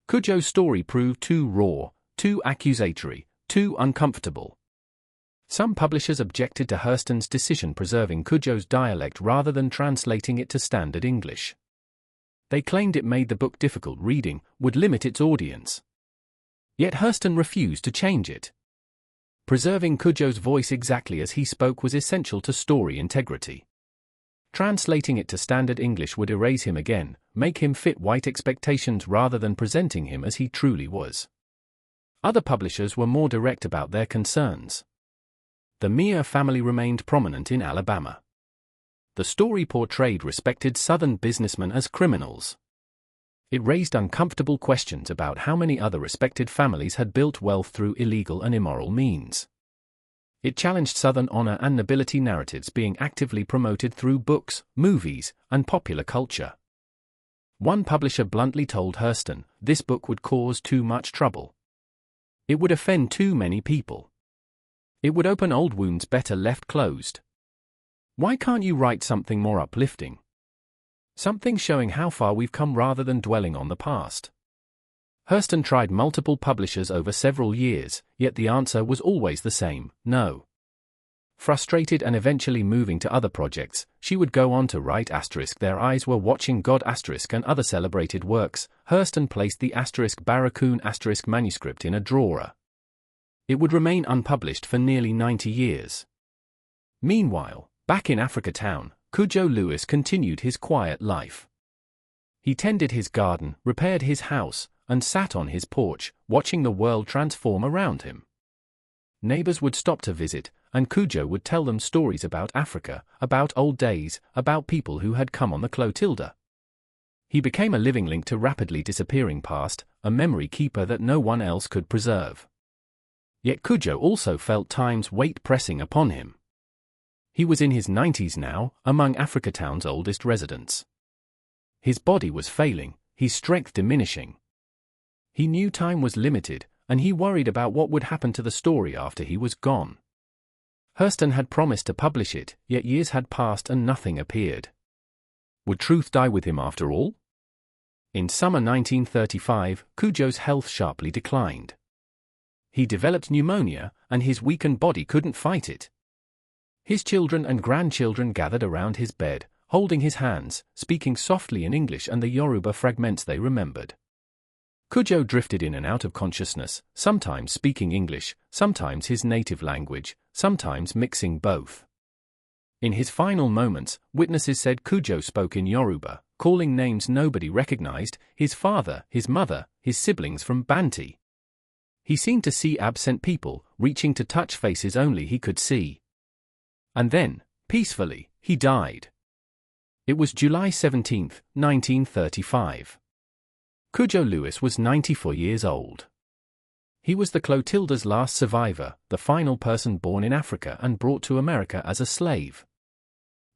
Cudjo's story proved too raw, too accusatory, too uncomfortable. Some publishers objected to Hurston's decision preserving Cudjo's dialect rather than translating it to standard English. They claimed it made the book difficult reading, would limit its audience. Yet Hurston refused to change it. Preserving Cudjo's voice exactly as he spoke was essential to story integrity. Translating it to standard English would erase him again, make him fit white expectations rather than presenting him as he truly was. Other publishers were more direct about their concerns. The Meir family remained prominent in Alabama. The story portrayed respected Southern businessmen as criminals. It raised uncomfortable questions about how many other respected families had built wealth through illegal and immoral means. It challenged Southern honor and nobility narratives being actively promoted through books, movies, and popular culture. One publisher bluntly told Hurston, "This book would cause too much trouble. It would offend too many people. It would open old wounds better left closed. Why can't you write something more uplifting? Something showing how far we've come rather than dwelling on the past." Hurston tried multiple publishers over several years, yet the answer was always the same: no. Frustrated and eventually moving to other projects, she would go on to write Their Eyes Were Watching God and other celebrated works. Hurston placed the Barracoon manuscript in a drawer. It would remain unpublished for nearly 90 years. Meanwhile, back in Africa Town, Cudjo Lewis continued his quiet life. He tended his garden, repaired his house, and sat on his porch, watching the world transform around him. Neighbors would stop to visit, and Cudjo would tell them stories about Africa, about old days, about people who had come on the Clotilda. He became a living link to rapidly disappearing past, a memory keeper that no one else could preserve. Yet Cudjo also felt time's weight pressing upon him. He was in his 90s now, among Africa Town's oldest residents. His body was failing, his strength diminishing. He knew time was limited, and he worried about what would happen to the story after he was gone. Hurston had promised to publish it, yet years had passed and nothing appeared. Would truth die with him after all? In summer 1935, Cudjo's health sharply declined. He developed pneumonia, and his weakened body couldn't fight it. His children and grandchildren gathered around his bed, holding his hands, speaking softly in English and the Yoruba fragments they remembered. Cudjo drifted in and out of consciousness, sometimes speaking English, sometimes his native language, sometimes mixing both. In his final moments, witnesses said Cudjo spoke in Yoruba, calling names nobody recognized: his father, his mother, his siblings from Bantu. He seemed to see absent people, reaching to touch faces only he could see. And then, peacefully, he died. It was July 17, 1935. Cudjo Lewis was 94 years old. He was the Clotilda's last survivor, the final person born in Africa and brought to America as a slave.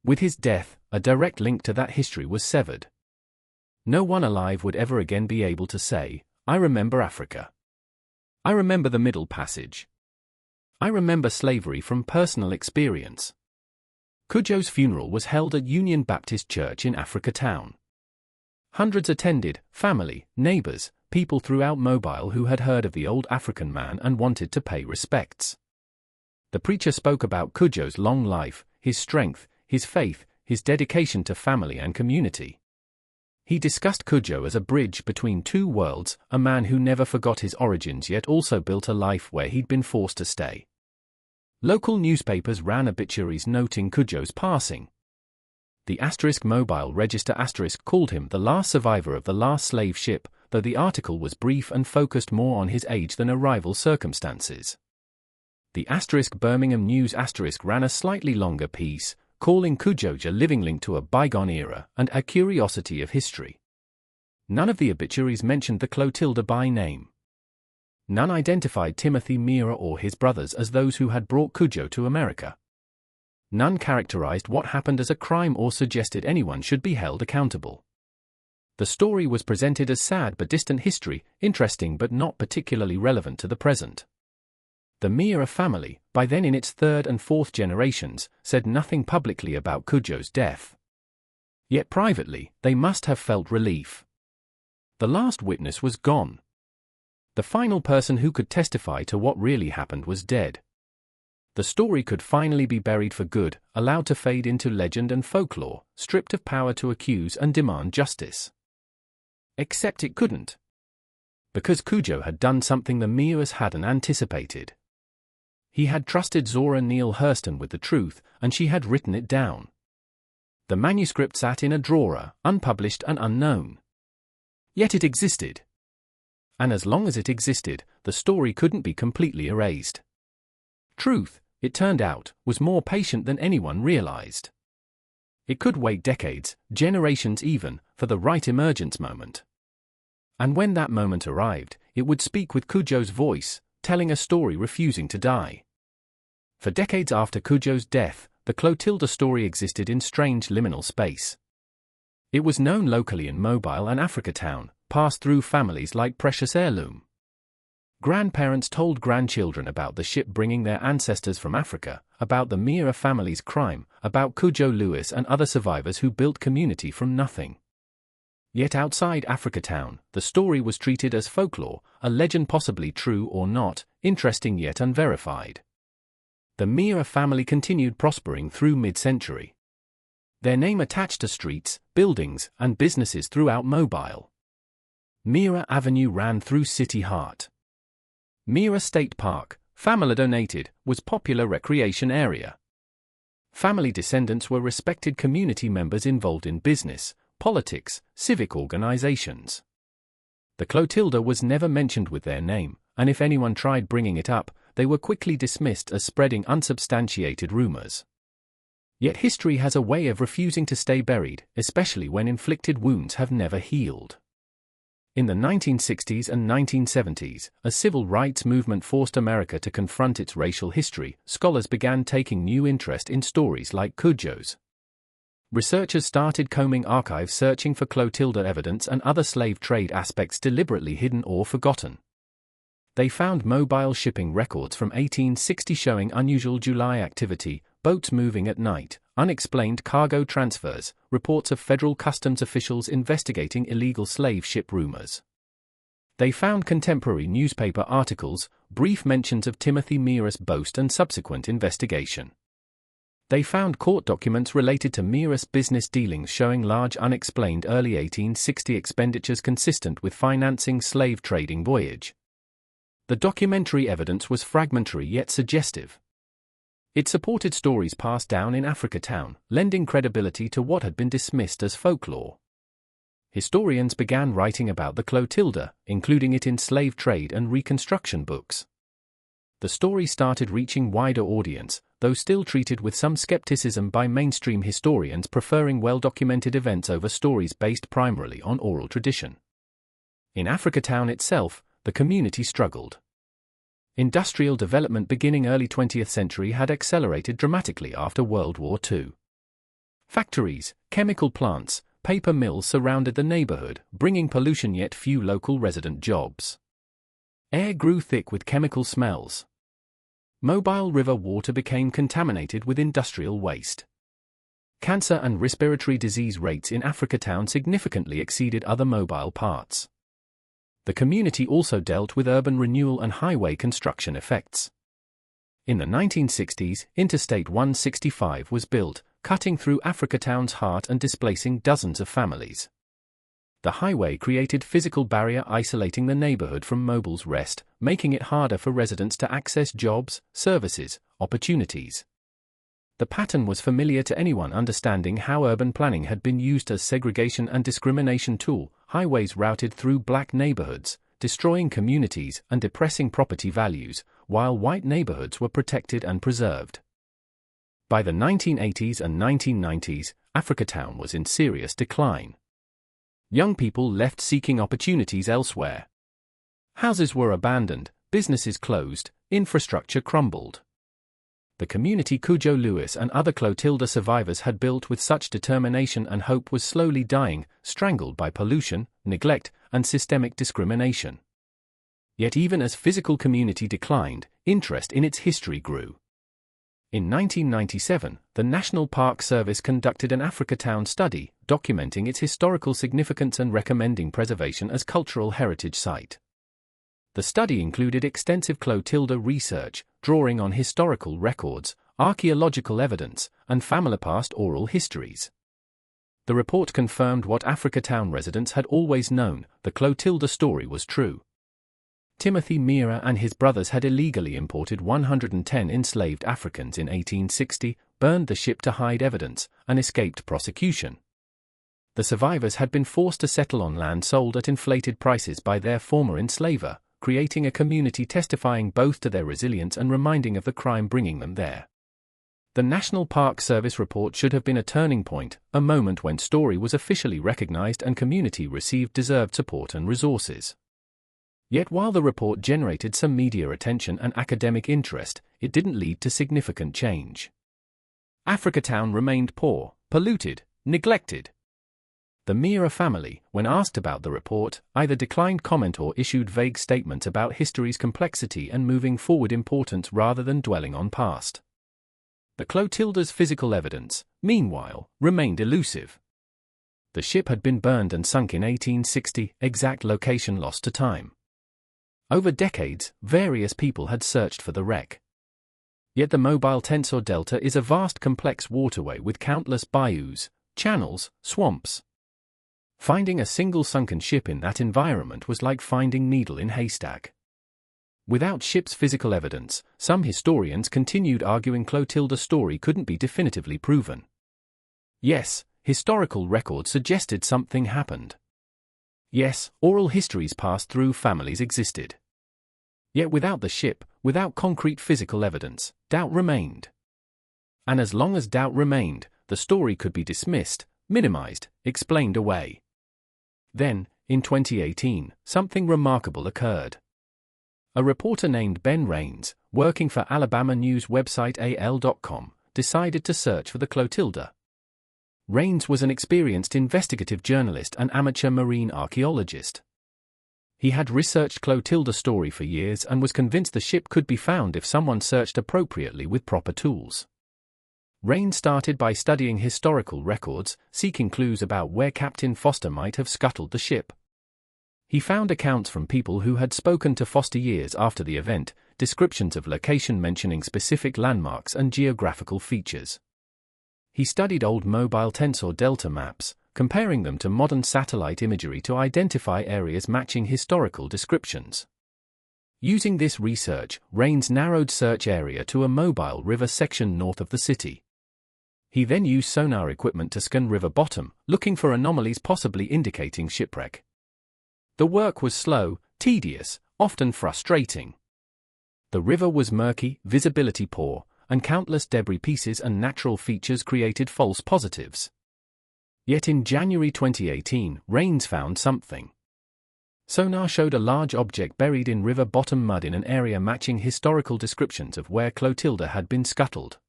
With his death, a direct link to that history was severed. No one alive would ever again be able to say, "I remember Africa. I remember the Middle Passage. I remember slavery from personal experience." Cudjo's funeral was held at Union Baptist Church in Africa Town. Hundreds attended, family, neighbors, people throughout Mobile who had heard of the old African man and wanted to pay respects. The preacher spoke about Cudjo's long life, his strength, his faith, his dedication to family and community. He discussed Cudjo as a bridge between two worlds, a man who never forgot his origins yet also built a life where he'd been forced to stay. Local newspapers ran obituaries noting Cudjo's passing. The Mobile Register called him the last survivor of the last slave ship, though the article was brief and focused more on his age than arrival circumstances. The Birmingham News ran a slightly longer piece, calling Cudjo a living link to a bygone era and a curiosity of history. None of the obituaries mentioned the Clotilda by name. None identified Timothy Meir or his brothers as those who had brought Cudjo to America. None characterized what happened as a crime or suggested anyone should be held accountable. The story was presented as sad but distant history, interesting but not particularly relevant to the present. The Meir family, by then in its third and fourth generations, said nothing publicly about Cudjo's death. Yet privately, they must have felt relief. The last witness was gone. The final person who could testify to what really happened was dead. The story could finally be buried for good, allowed to fade into legend and folklore, stripped of power to accuse and demand justice. Except it couldn't. Because Cudjo had done something the Meirs hadn't anticipated. He had trusted Zora Neale Hurston with the truth, and she had written it down. The manuscript sat in a drawer, unpublished and unknown. Yet it existed. And as long as it existed, the story couldn't be completely erased. Truth, it turned out, was more patient than anyone realized. It could wait decades, generations even, for the right emergence moment. And when that moment arrived, it would speak with Cudjo's voice, telling a story refusing to die. For decades after Cudjo's death, the Clotilda story existed in strange liminal space. It was known locally in Mobile and Africatown, passed through families like precious heirloom. Grandparents told grandchildren about the ship bringing their ancestors from Africa, about the Mira family's crime, about Cudjo Lewis and other survivors who built community from nothing. Yet outside Africatown, the story was treated as folklore, a legend possibly true or not, interesting yet unverified. The Mira family continued prospering through mid-century. Their name attached to streets, buildings, and businesses throughout Mobile. Mira Avenue ran through City Heart. Mira State Park, family-donated, was popular recreation area. Family descendants were respected community members involved in business, politics, civic organizations. The Clotilda was never mentioned with their name, and if anyone tried bringing it up, they were quickly dismissed as spreading unsubstantiated rumors. Yet history has a way of refusing to stay buried, especially when inflicted wounds have never healed. In the 1960s and 1970s, a civil rights movement forced America to confront its racial history. Scholars began taking new interest in stories like Cudjo's. Researchers started combing archives searching for Clotilda evidence and other slave trade aspects deliberately hidden or forgotten. They found mobile shipping records from 1860 showing unusual July activity, boats moving at night, unexplained cargo transfers, reports of federal customs officials investigating illegal slave ship rumors. They found contemporary newspaper articles, brief mentions of Timothy Mira's boast and subsequent investigation. They found court documents related to Mira's business dealings showing large unexplained early 1860 expenditures consistent with financing slave trading voyage. The documentary evidence was fragmentary yet suggestive. It supported stories passed down in Africatown, lending credibility to what had been dismissed as folklore. Historians began writing about the Clotilda, including it in slave trade and Reconstruction books. The story started reaching wider audience, though still treated with some skepticism by mainstream historians preferring well-documented events over stories based primarily on oral tradition. In Africatown itself, the community struggled. Industrial development beginning early 20th century had accelerated dramatically after World War II. Factories, chemical plants, paper mills surrounded the neighborhood, bringing pollution yet few local resident jobs. Air grew thick with chemical smells. Mobile River water became contaminated with industrial waste. Cancer and respiratory disease rates in Africatown significantly exceeded other mobile parts. The community also dealt with urban renewal and highway construction effects. In the 1960s, Interstate 165 was built, cutting through Africatown's heart and displacing dozens of families. The highway created physical barrier isolating the neighborhood from Mobile's rest, making it harder for residents to access jobs, services, opportunities. The pattern was familiar to anyone understanding how urban planning had been used as segregation and discrimination tool. Highways routed through black neighborhoods, destroying communities and depressing property values, while white neighborhoods were protected and preserved. By the 1980s and 1990s, Africatown was in serious decline. Young people left seeking opportunities elsewhere. Houses were abandoned, businesses closed, infrastructure crumbled. The community Cudjo Lewis and other Clotilda survivors had built with such determination and hope was slowly dying, strangled by pollution, neglect, and systemic discrimination. Yet even as physical community declined, interest in its history grew. In 1997, the National Park Service conducted an Africatown study, documenting its historical significance and recommending preservation as cultural heritage site. The study included extensive Clotilda research, drawing on historical records, archaeological evidence, and family-past oral histories. The report confirmed what Africatown residents had always known: the Clotilda story was true. Timothy Meara and his brothers had illegally imported 110 enslaved Africans in 1860, burned the ship to hide evidence, and escaped prosecution. The survivors had been forced to settle on land sold at inflated prices by their former enslaver, creating a community testifying both to their resilience and reminding of the crime bringing them there. The National Park Service report should have been a turning point, a moment when story was officially recognized and community received deserved support and resources. Yet while the report generated some media attention and academic interest, it didn't lead to significant change. Africatown remained poor, polluted, neglected. The Meara family, when asked about the report, either declined comment or issued vague statements about history's complexity and moving forward importance rather than dwelling on past. The Clotilda's physical evidence, meanwhile, remained elusive. The ship had been burned and sunk in 1860, exact location lost to time. Over decades, various people had searched for the wreck. Yet the mobile Tensor Delta is a vast complex waterway with countless bayous, channels, swamps. Finding a single sunken ship in that environment was like finding needle in haystack. Without ship's physical evidence, some historians continued arguing Clotilda's story couldn't be definitively proven. Yes, historical records suggested something happened. Yes, oral histories passed through families existed. Yet without the ship, without concrete physical evidence, doubt remained. And as long as doubt remained, the story could be dismissed, minimized, explained away. Then, in 2018, something remarkable occurred. A reporter named Ben Raines, working for Alabama news website AL.com, decided to search for the Clotilda. Raines was an experienced investigative journalist and amateur marine archaeologist. He had researched Clotilda's story for years and was convinced the ship could be found if someone searched appropriately with proper tools. Raines started by studying historical records, seeking clues about where Captain Foster might have scuttled the ship. He found accounts from people who had spoken to Foster years after the event, descriptions of location mentioning specific landmarks and geographical features. He studied old mobile Tensor Delta maps, comparing them to modern satellite imagery to identify areas matching historical descriptions. Using this research, Raines narrowed search area to a mobile river section north of the city. He then used sonar equipment to scan river bottom, looking for anomalies possibly indicating shipwreck. The work was slow, tedious, often frustrating. The river was murky, visibility poor, and countless debris pieces and natural features created false positives. Yet in January 2018, Raines found something. Sonar showed a large object buried in river bottom mud in an area matching historical descriptions of where Clotilda had been scuttled.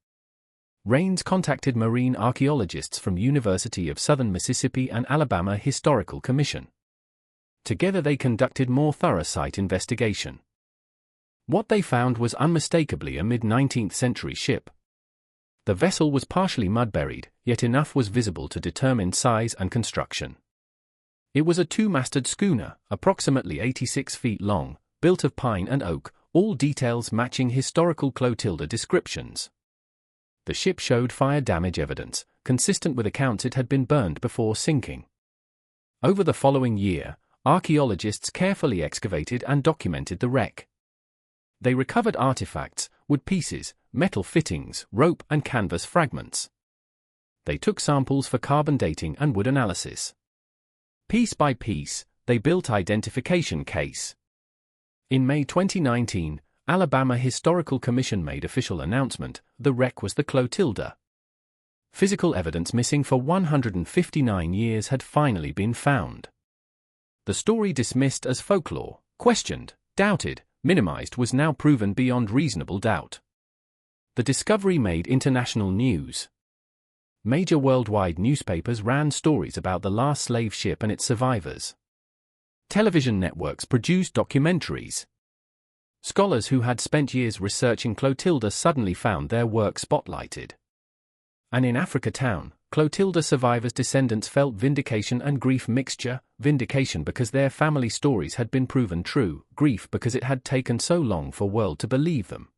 Raines contacted marine archaeologists from University of Southern Mississippi and Alabama Historical Commission. Together they conducted more thorough site investigation. What they found was unmistakably a mid-19th century ship. The vessel was partially mud-buried, yet enough was visible to determine size and construction. It was a two-masted schooner, approximately 86 feet long, built of pine and oak, all details matching historical Clotilda descriptions. The ship showed fire damage evidence, consistent with accounts it had been burned before sinking. Over the following year, archaeologists carefully excavated and documented the wreck. They recovered artifacts, wood pieces, metal fittings, rope and canvas fragments. They took samples for carbon dating and wood analysis. Piece by piece, they built identification case. In May 2019, Alabama Historical Commission made official announcement, the wreck was the Clotilda. Physical evidence missing for 159 years had finally been found. The story dismissed as folklore, questioned, doubted, minimized was now proven beyond reasonable doubt. The discovery made international news. Major worldwide newspapers ran stories about the last slave ship and its survivors. Television networks produced documentaries. Scholars who had spent years researching Clotilda suddenly found their work spotlighted. And in Africatown, Clotilda survivors' descendants felt vindication and grief mixture, vindication because their family stories had been proven true, grief because it had taken so long for the world to believe them.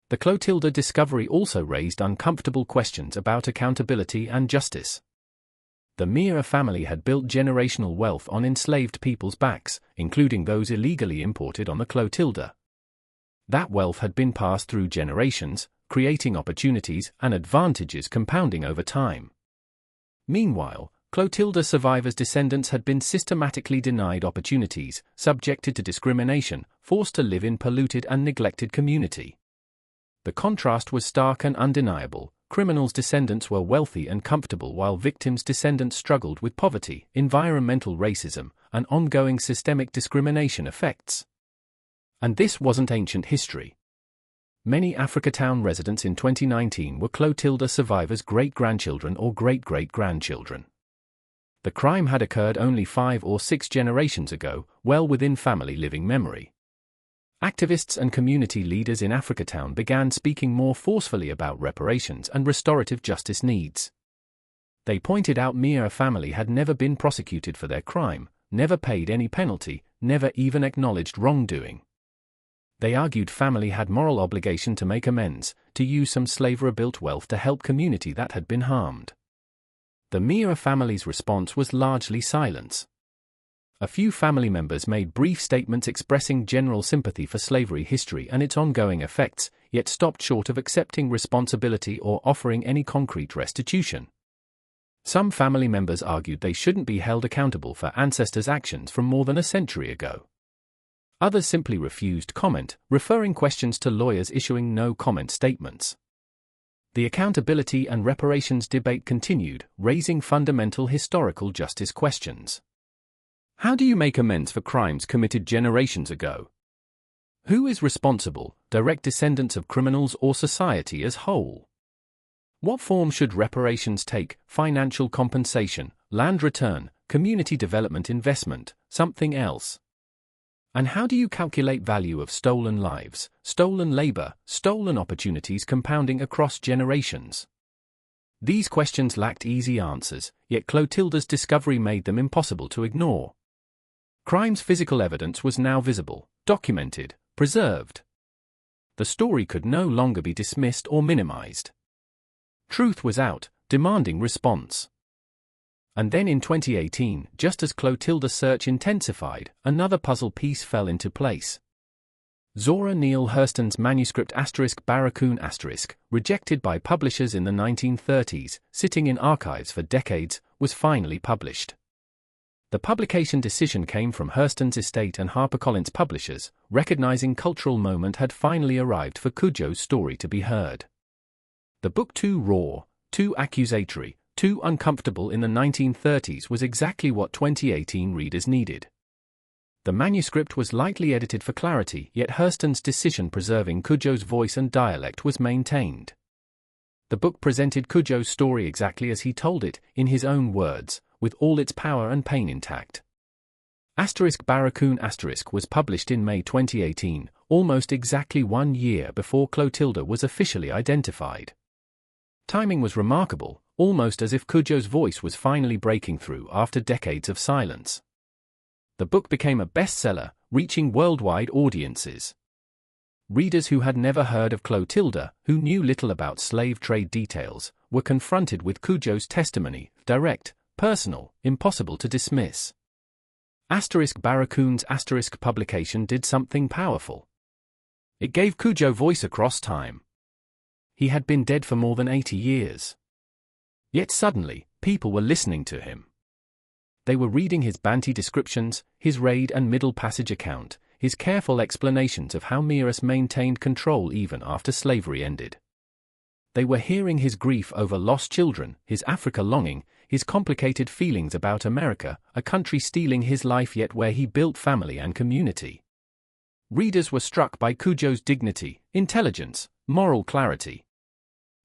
The Clotilda discovery also raised uncomfortable questions about accountability and justice. The Mira family had built generational wealth on enslaved people's backs, including those illegally imported on the Clotilda. That wealth had been passed through generations, creating opportunities and advantages compounding over time. Meanwhile, Clotilda survivors' descendants had been systematically denied opportunities, subjected to discrimination, forced to live in polluted and neglected community. The contrast was stark and undeniable. Criminals' descendants were wealthy and comfortable while victims' descendants struggled with poverty, environmental racism, and ongoing systemic discrimination effects. And this wasn't ancient history. Many Africatown residents in 2019 were Clotilda survivors' great-grandchildren or great-great-grandchildren. The crime had occurred only 5 or 6 generations ago, well within family living memory. Activists and community leaders in Africatown began speaking more forcefully about reparations and restorative justice needs. They pointed out Mira family had never been prosecuted for their crime, never paid any penalty, never even acknowledged wrongdoing. They argued family had moral obligation to make amends, to use some slavery-built wealth to help community that had been harmed. The Mira family's response was largely silence. A few family members made brief statements expressing general sympathy for slavery history and its ongoing effects, yet stopped short of accepting responsibility or offering any concrete restitution. Some family members argued they shouldn't be held accountable for ancestors' actions from more than a century ago. Others simply refused comment, referring questions to lawyers issuing no-comment statements. The accountability and reparations debate continued, raising fundamental historical justice questions. How do you make amends for crimes committed generations ago? Who is responsible, direct descendants of criminals or society as whole? What form should reparations take, financial compensation, land return, community development investment, something else? And how do you calculate value of stolen lives, stolen labor, stolen opportunities compounding across generations? These questions lacked easy answers, yet Clotilda's discovery made them impossible to ignore. Crime's physical evidence was now visible, documented, preserved. The story could no longer be dismissed or minimized. Truth was out, demanding response. And then in 2018, just as Clotilda's search intensified, another puzzle piece fell into place. Zora Neale Hurston's manuscript *Barracoon*, rejected by publishers in the 1930s, sitting in archives for decades, was finally published. The publication decision came from Hurston's estate and HarperCollins publishers, recognizing cultural moment had finally arrived for Cudjo's story to be heard. The book, too raw, too accusatory, too uncomfortable in the 1930s, was exactly what 2018 readers needed. The manuscript was lightly edited for clarity, yet Hurston's decision preserving Cudjo's voice and dialect was maintained. The book presented Cudjo's story exactly as he told it, in his own words, with all its power and pain intact. *Barracoon* was published in May 2018, almost exactly 1 year before Clotilda was officially identified. Timing was remarkable, almost as if Cudjo's voice was finally breaking through after decades of silence. The book became a bestseller, reaching worldwide audiences. Readers who had never heard of Clotilda, who knew little about slave trade details, were confronted with Cudjo's testimony, direct, personal, impossible to dismiss. *Barracoon's* publication did something powerful. It gave Cudjo voice across time. He had been dead for more than 80 years. Yet suddenly, people were listening to him. They were reading his Bantu descriptions, his raid and middle passage account, his careful explanations of how Miras maintained control even after slavery ended. They were hearing his grief over lost children, his Africa longing, his complicated feelings about America, a country stealing his life yet where he built family and community. Readers were struck by Cudjo's dignity, intelligence, moral clarity.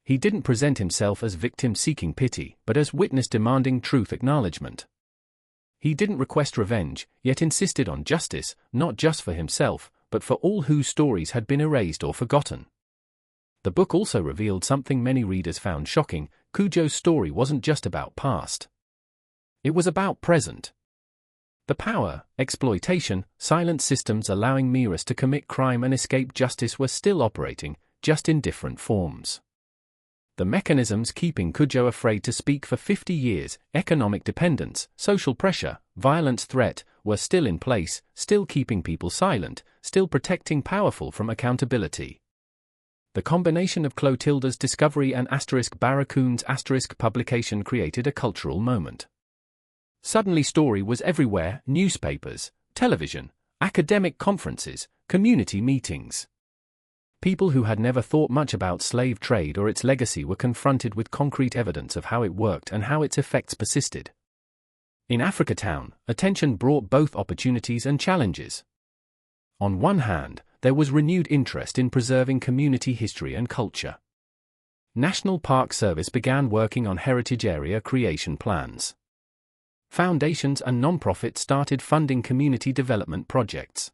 He didn't present himself as victim seeking pity, but as witness demanding truth acknowledgement. He didn't request revenge, yet insisted on justice, not just for himself, but for all whose stories had been erased or forgotten. The book also revealed something many readers found shocking: Cudjo's story wasn't just about past. It was about present. The power, exploitation, silent systems allowing Miras to commit crime and escape justice were still operating, just in different forms. The mechanisms keeping Cudjo afraid to speak for 50 years, economic dependence, social pressure, violence threat, were still in place, still keeping people silent, still protecting powerful from accountability. The combination of Clotilda's discovery and *Barracoon's publication created a cultural moment. Suddenly story was everywhere: newspapers, television, academic conferences, community meetings. People who had never thought much about slave trade or its legacy were confronted with concrete evidence of how it worked and how its effects persisted. In Africatown, attention brought both opportunities and challenges. On one hand, there was renewed interest in preserving community history and culture. National Park Service began working on heritage area creation plans. Foundations and non-profits started funding community development projects.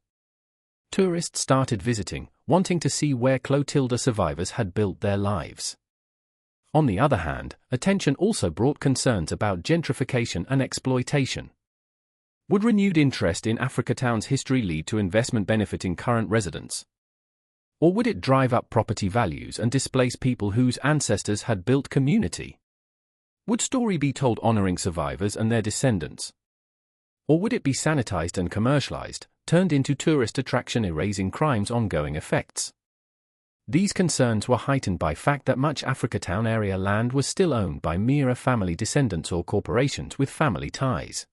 Tourists started visiting, wanting to see where Clotilda survivors had built their lives. On the other hand, attention also brought concerns about gentrification and exploitation. Would renewed interest in Africatown's history lead to investment benefiting current residents? Or would it drive up property values and displace people whose ancestors had built community? Would story be told honoring survivors and their descendants? Or would it be sanitized and commercialized, turned into tourist attraction erasing crime's ongoing effects? These concerns were heightened by fact that much Africatown area land was still owned by Mira family descendants or corporations with family ties.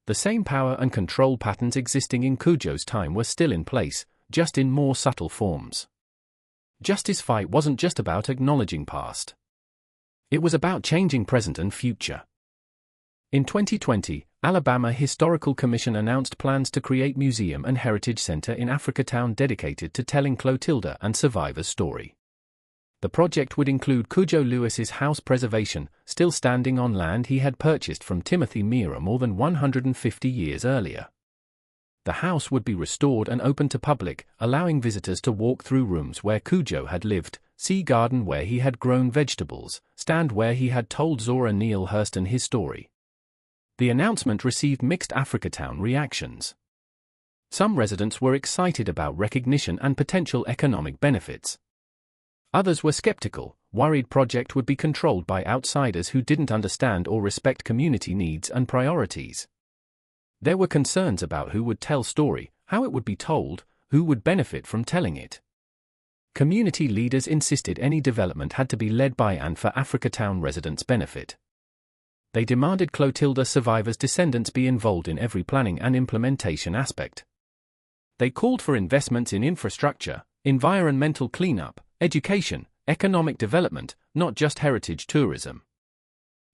The same power and control patterns existing in Cudjo's time were still in place, just in more subtle forms. Justice fight wasn't just about acknowledging past. It was about changing present and future. In 2020, Alabama Historical Commission announced plans to create museum and heritage center in Africatown dedicated to telling Clotilda and survivors' story. The project would include Cudjo Lewis's house preservation, still standing on land he had purchased from Timothy Mira more than 150 years earlier. The house would be restored and open to public, allowing visitors to walk through rooms where Cudjo had lived, see garden where he had grown vegetables, stand where he had told Zora Neale Hurston his story. The announcement received mixed Africatown reactions. Some residents were excited about recognition and potential economic benefits. Others were skeptical, worried project would be controlled by outsiders who didn't understand or respect community needs and priorities. There were concerns about who would tell story, how it would be told, who would benefit from telling it. Community leaders insisted any development had to be led by and for Africatown residents' benefit. They demanded Clotilda survivors' descendants be involved in every planning and implementation aspect. They called for investments in infrastructure, environmental cleanup, education, economic development, not just heritage tourism.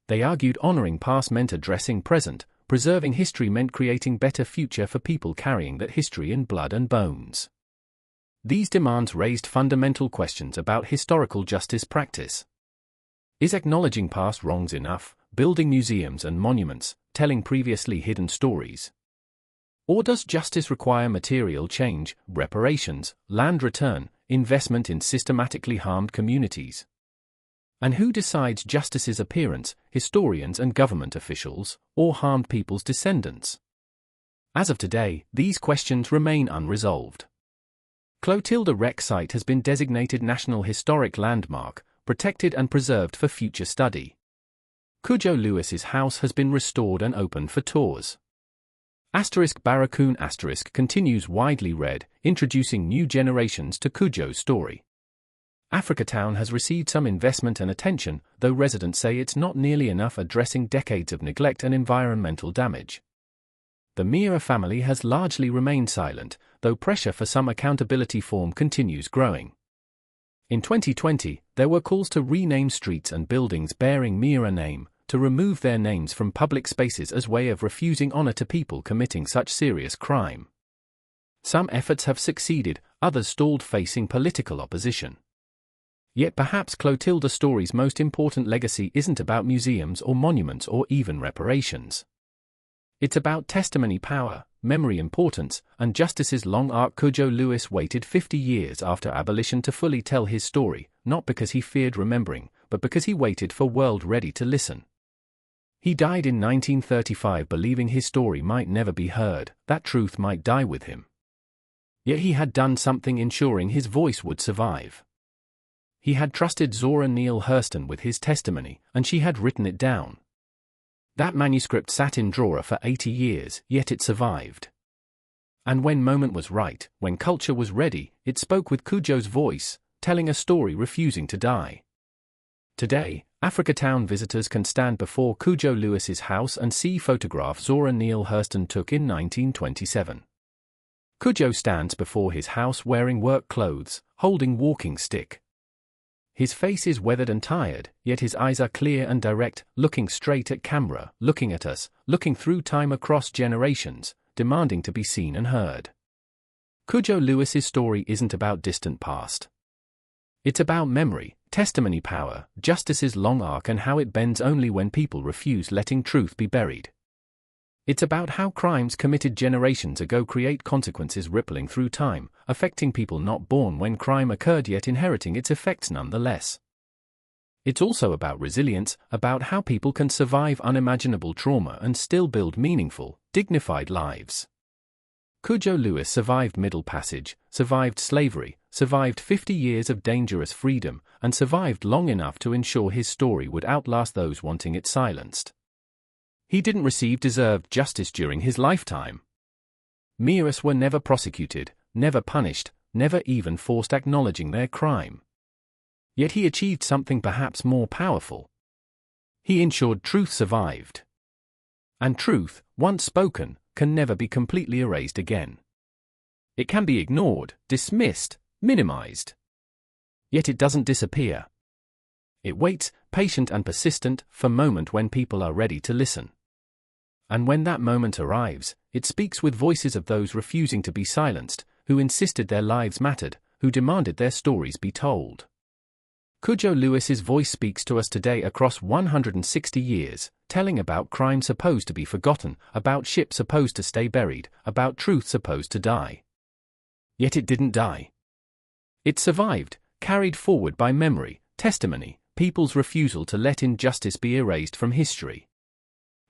They argued honoring past meant addressing present, preserving history meant creating better future for people carrying that history in blood and bones. These demands raised fundamental questions about historical justice practice. Is acknowledging past wrongs enough, building museums and monuments, telling previously hidden stories? Or does justice require material change, reparations, land return, investment in systematically harmed communities? And who decides justice's appearance, historians and government officials, or harmed people's descendants? As of today, these questions remain unresolved. Clotilda Wreck Site has been designated National Historic Landmark, protected and preserved for future study. Cudjo Lewis's house has been restored and open for tours. *Barracoon* continues widely read, introducing new generations to Cudjo's story. Africatown has received some investment and attention, though residents say it's not nearly enough addressing decades of neglect and environmental damage. The Mira family has largely remained silent, though pressure for some accountability form continues growing. In 2020, there were calls to rename streets and buildings bearing Mira name, to remove their names from public spaces as way of refusing honor to people committing such serious crime. Some efforts have succeeded, others stalled facing political opposition. Yet perhaps Clotilda's story's most important legacy isn't about museums or monuments or even reparations. It's about testimony power, memory importance, and justice's long arc. Cudjo Lewis waited 50 years after abolition to fully tell his story, not because he feared remembering, but because he waited for world ready to listen. He died in 1935 believing his story might never be heard, that truth might die with him. Yet he had done something ensuring his voice would survive. He had trusted Zora Neale Hurston with his testimony, and she had written it down. That manuscript sat in drawer for 80 years, yet it survived. And when moment was right, when culture was ready, it spoke with Cudjo's voice, telling a story refusing to die. Today, Africatown visitors can stand before Cudjo Lewis's house and see photographs Zora Neale Hurston took in 1927. Cudjo stands before his house wearing work clothes, holding walking stick. His face is weathered and tired, yet his eyes are clear and direct, looking straight at camera, looking at us, looking through time across generations, demanding to be seen and heard. Cudjo Lewis's story isn't about distant past. It's about memory, testimony power, justice's long arc and how it bends only when people refuse letting truth be buried. It's about how crimes committed generations ago create consequences rippling through time, affecting people not born when crime occurred yet inheriting its effects nonetheless. It's also about resilience, about how people can survive unimaginable trauma and still build meaningful, dignified lives. Cudjo Lewis survived Middle Passage, survived slavery, survived 50 years of dangerous freedom, and survived long enough to ensure his story would outlast those wanting it silenced. He didn't receive deserved justice during his lifetime. Meiras were never prosecuted, never punished, never even forced acknowledging their crime. Yet he achieved something perhaps more powerful. He ensured truth survived. And truth, once spoken, can never be completely erased again. It can be ignored, dismissed, minimized. Yet it doesn't disappear. It waits, patient and persistent, for a moment when people are ready to listen. And when that moment arrives, it speaks with voices of those refusing to be silenced, who insisted their lives mattered, who demanded their stories be told. Cudjo Lewis's voice speaks to us today across 160 years, telling about crime supposed to be forgotten, about ship supposed to stay buried, about truth supposed to die. Yet it didn't die. It survived, carried forward by memory, testimony, people's refusal to let injustice be erased from history.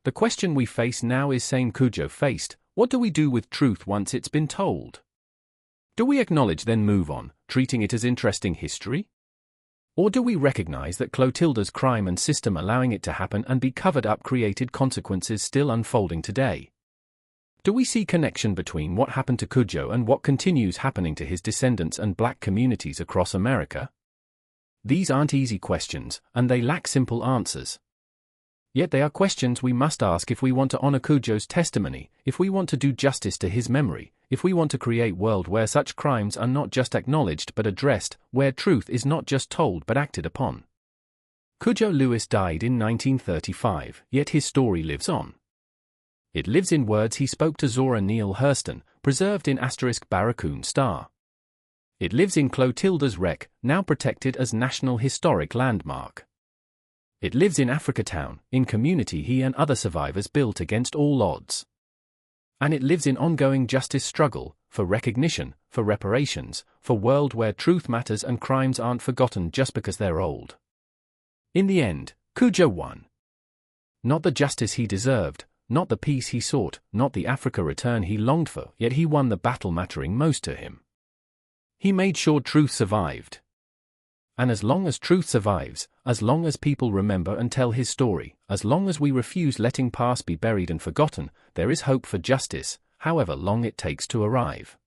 The question we face now is same Cudjo faced: what do we do with truth once it's been told? Do we acknowledge then move on, treating it as interesting history? Or do we recognize that Clotilda's crime and system allowing it to happen and be covered up created consequences still unfolding today? Do we see connection between what happened to Cudjo and what continues happening to his descendants and black communities across America? These aren't easy questions, and they lack simple answers. Yet they are questions we must ask if we want to honor Cudjo's testimony, if we want to do justice to his memory, if we want to create a world where such crimes are not just acknowledged but addressed, where truth is not just told but acted upon. Cudjo Lewis died in 1935, yet his story lives on. It lives in words he spoke to Zora Neale Hurston, preserved in *Barracoon Star. It lives in Clotilda's wreck, now protected as National Historic Landmark. It lives in Africatown, in community he and other survivors built against all odds. And it lives in ongoing justice struggle, for recognition, for reparations, for a world where truth matters and crimes aren't forgotten just because they're old. In the end, Cudjo won. Not the justice he deserved, not the peace he sought, not the Africa return he longed for, yet he won the battle mattering most to him. He made sure truth survived. And as long as truth survives, as long as people remember and tell his story, as long as we refuse letting past be buried and forgotten, there is hope for justice, however long it takes to arrive.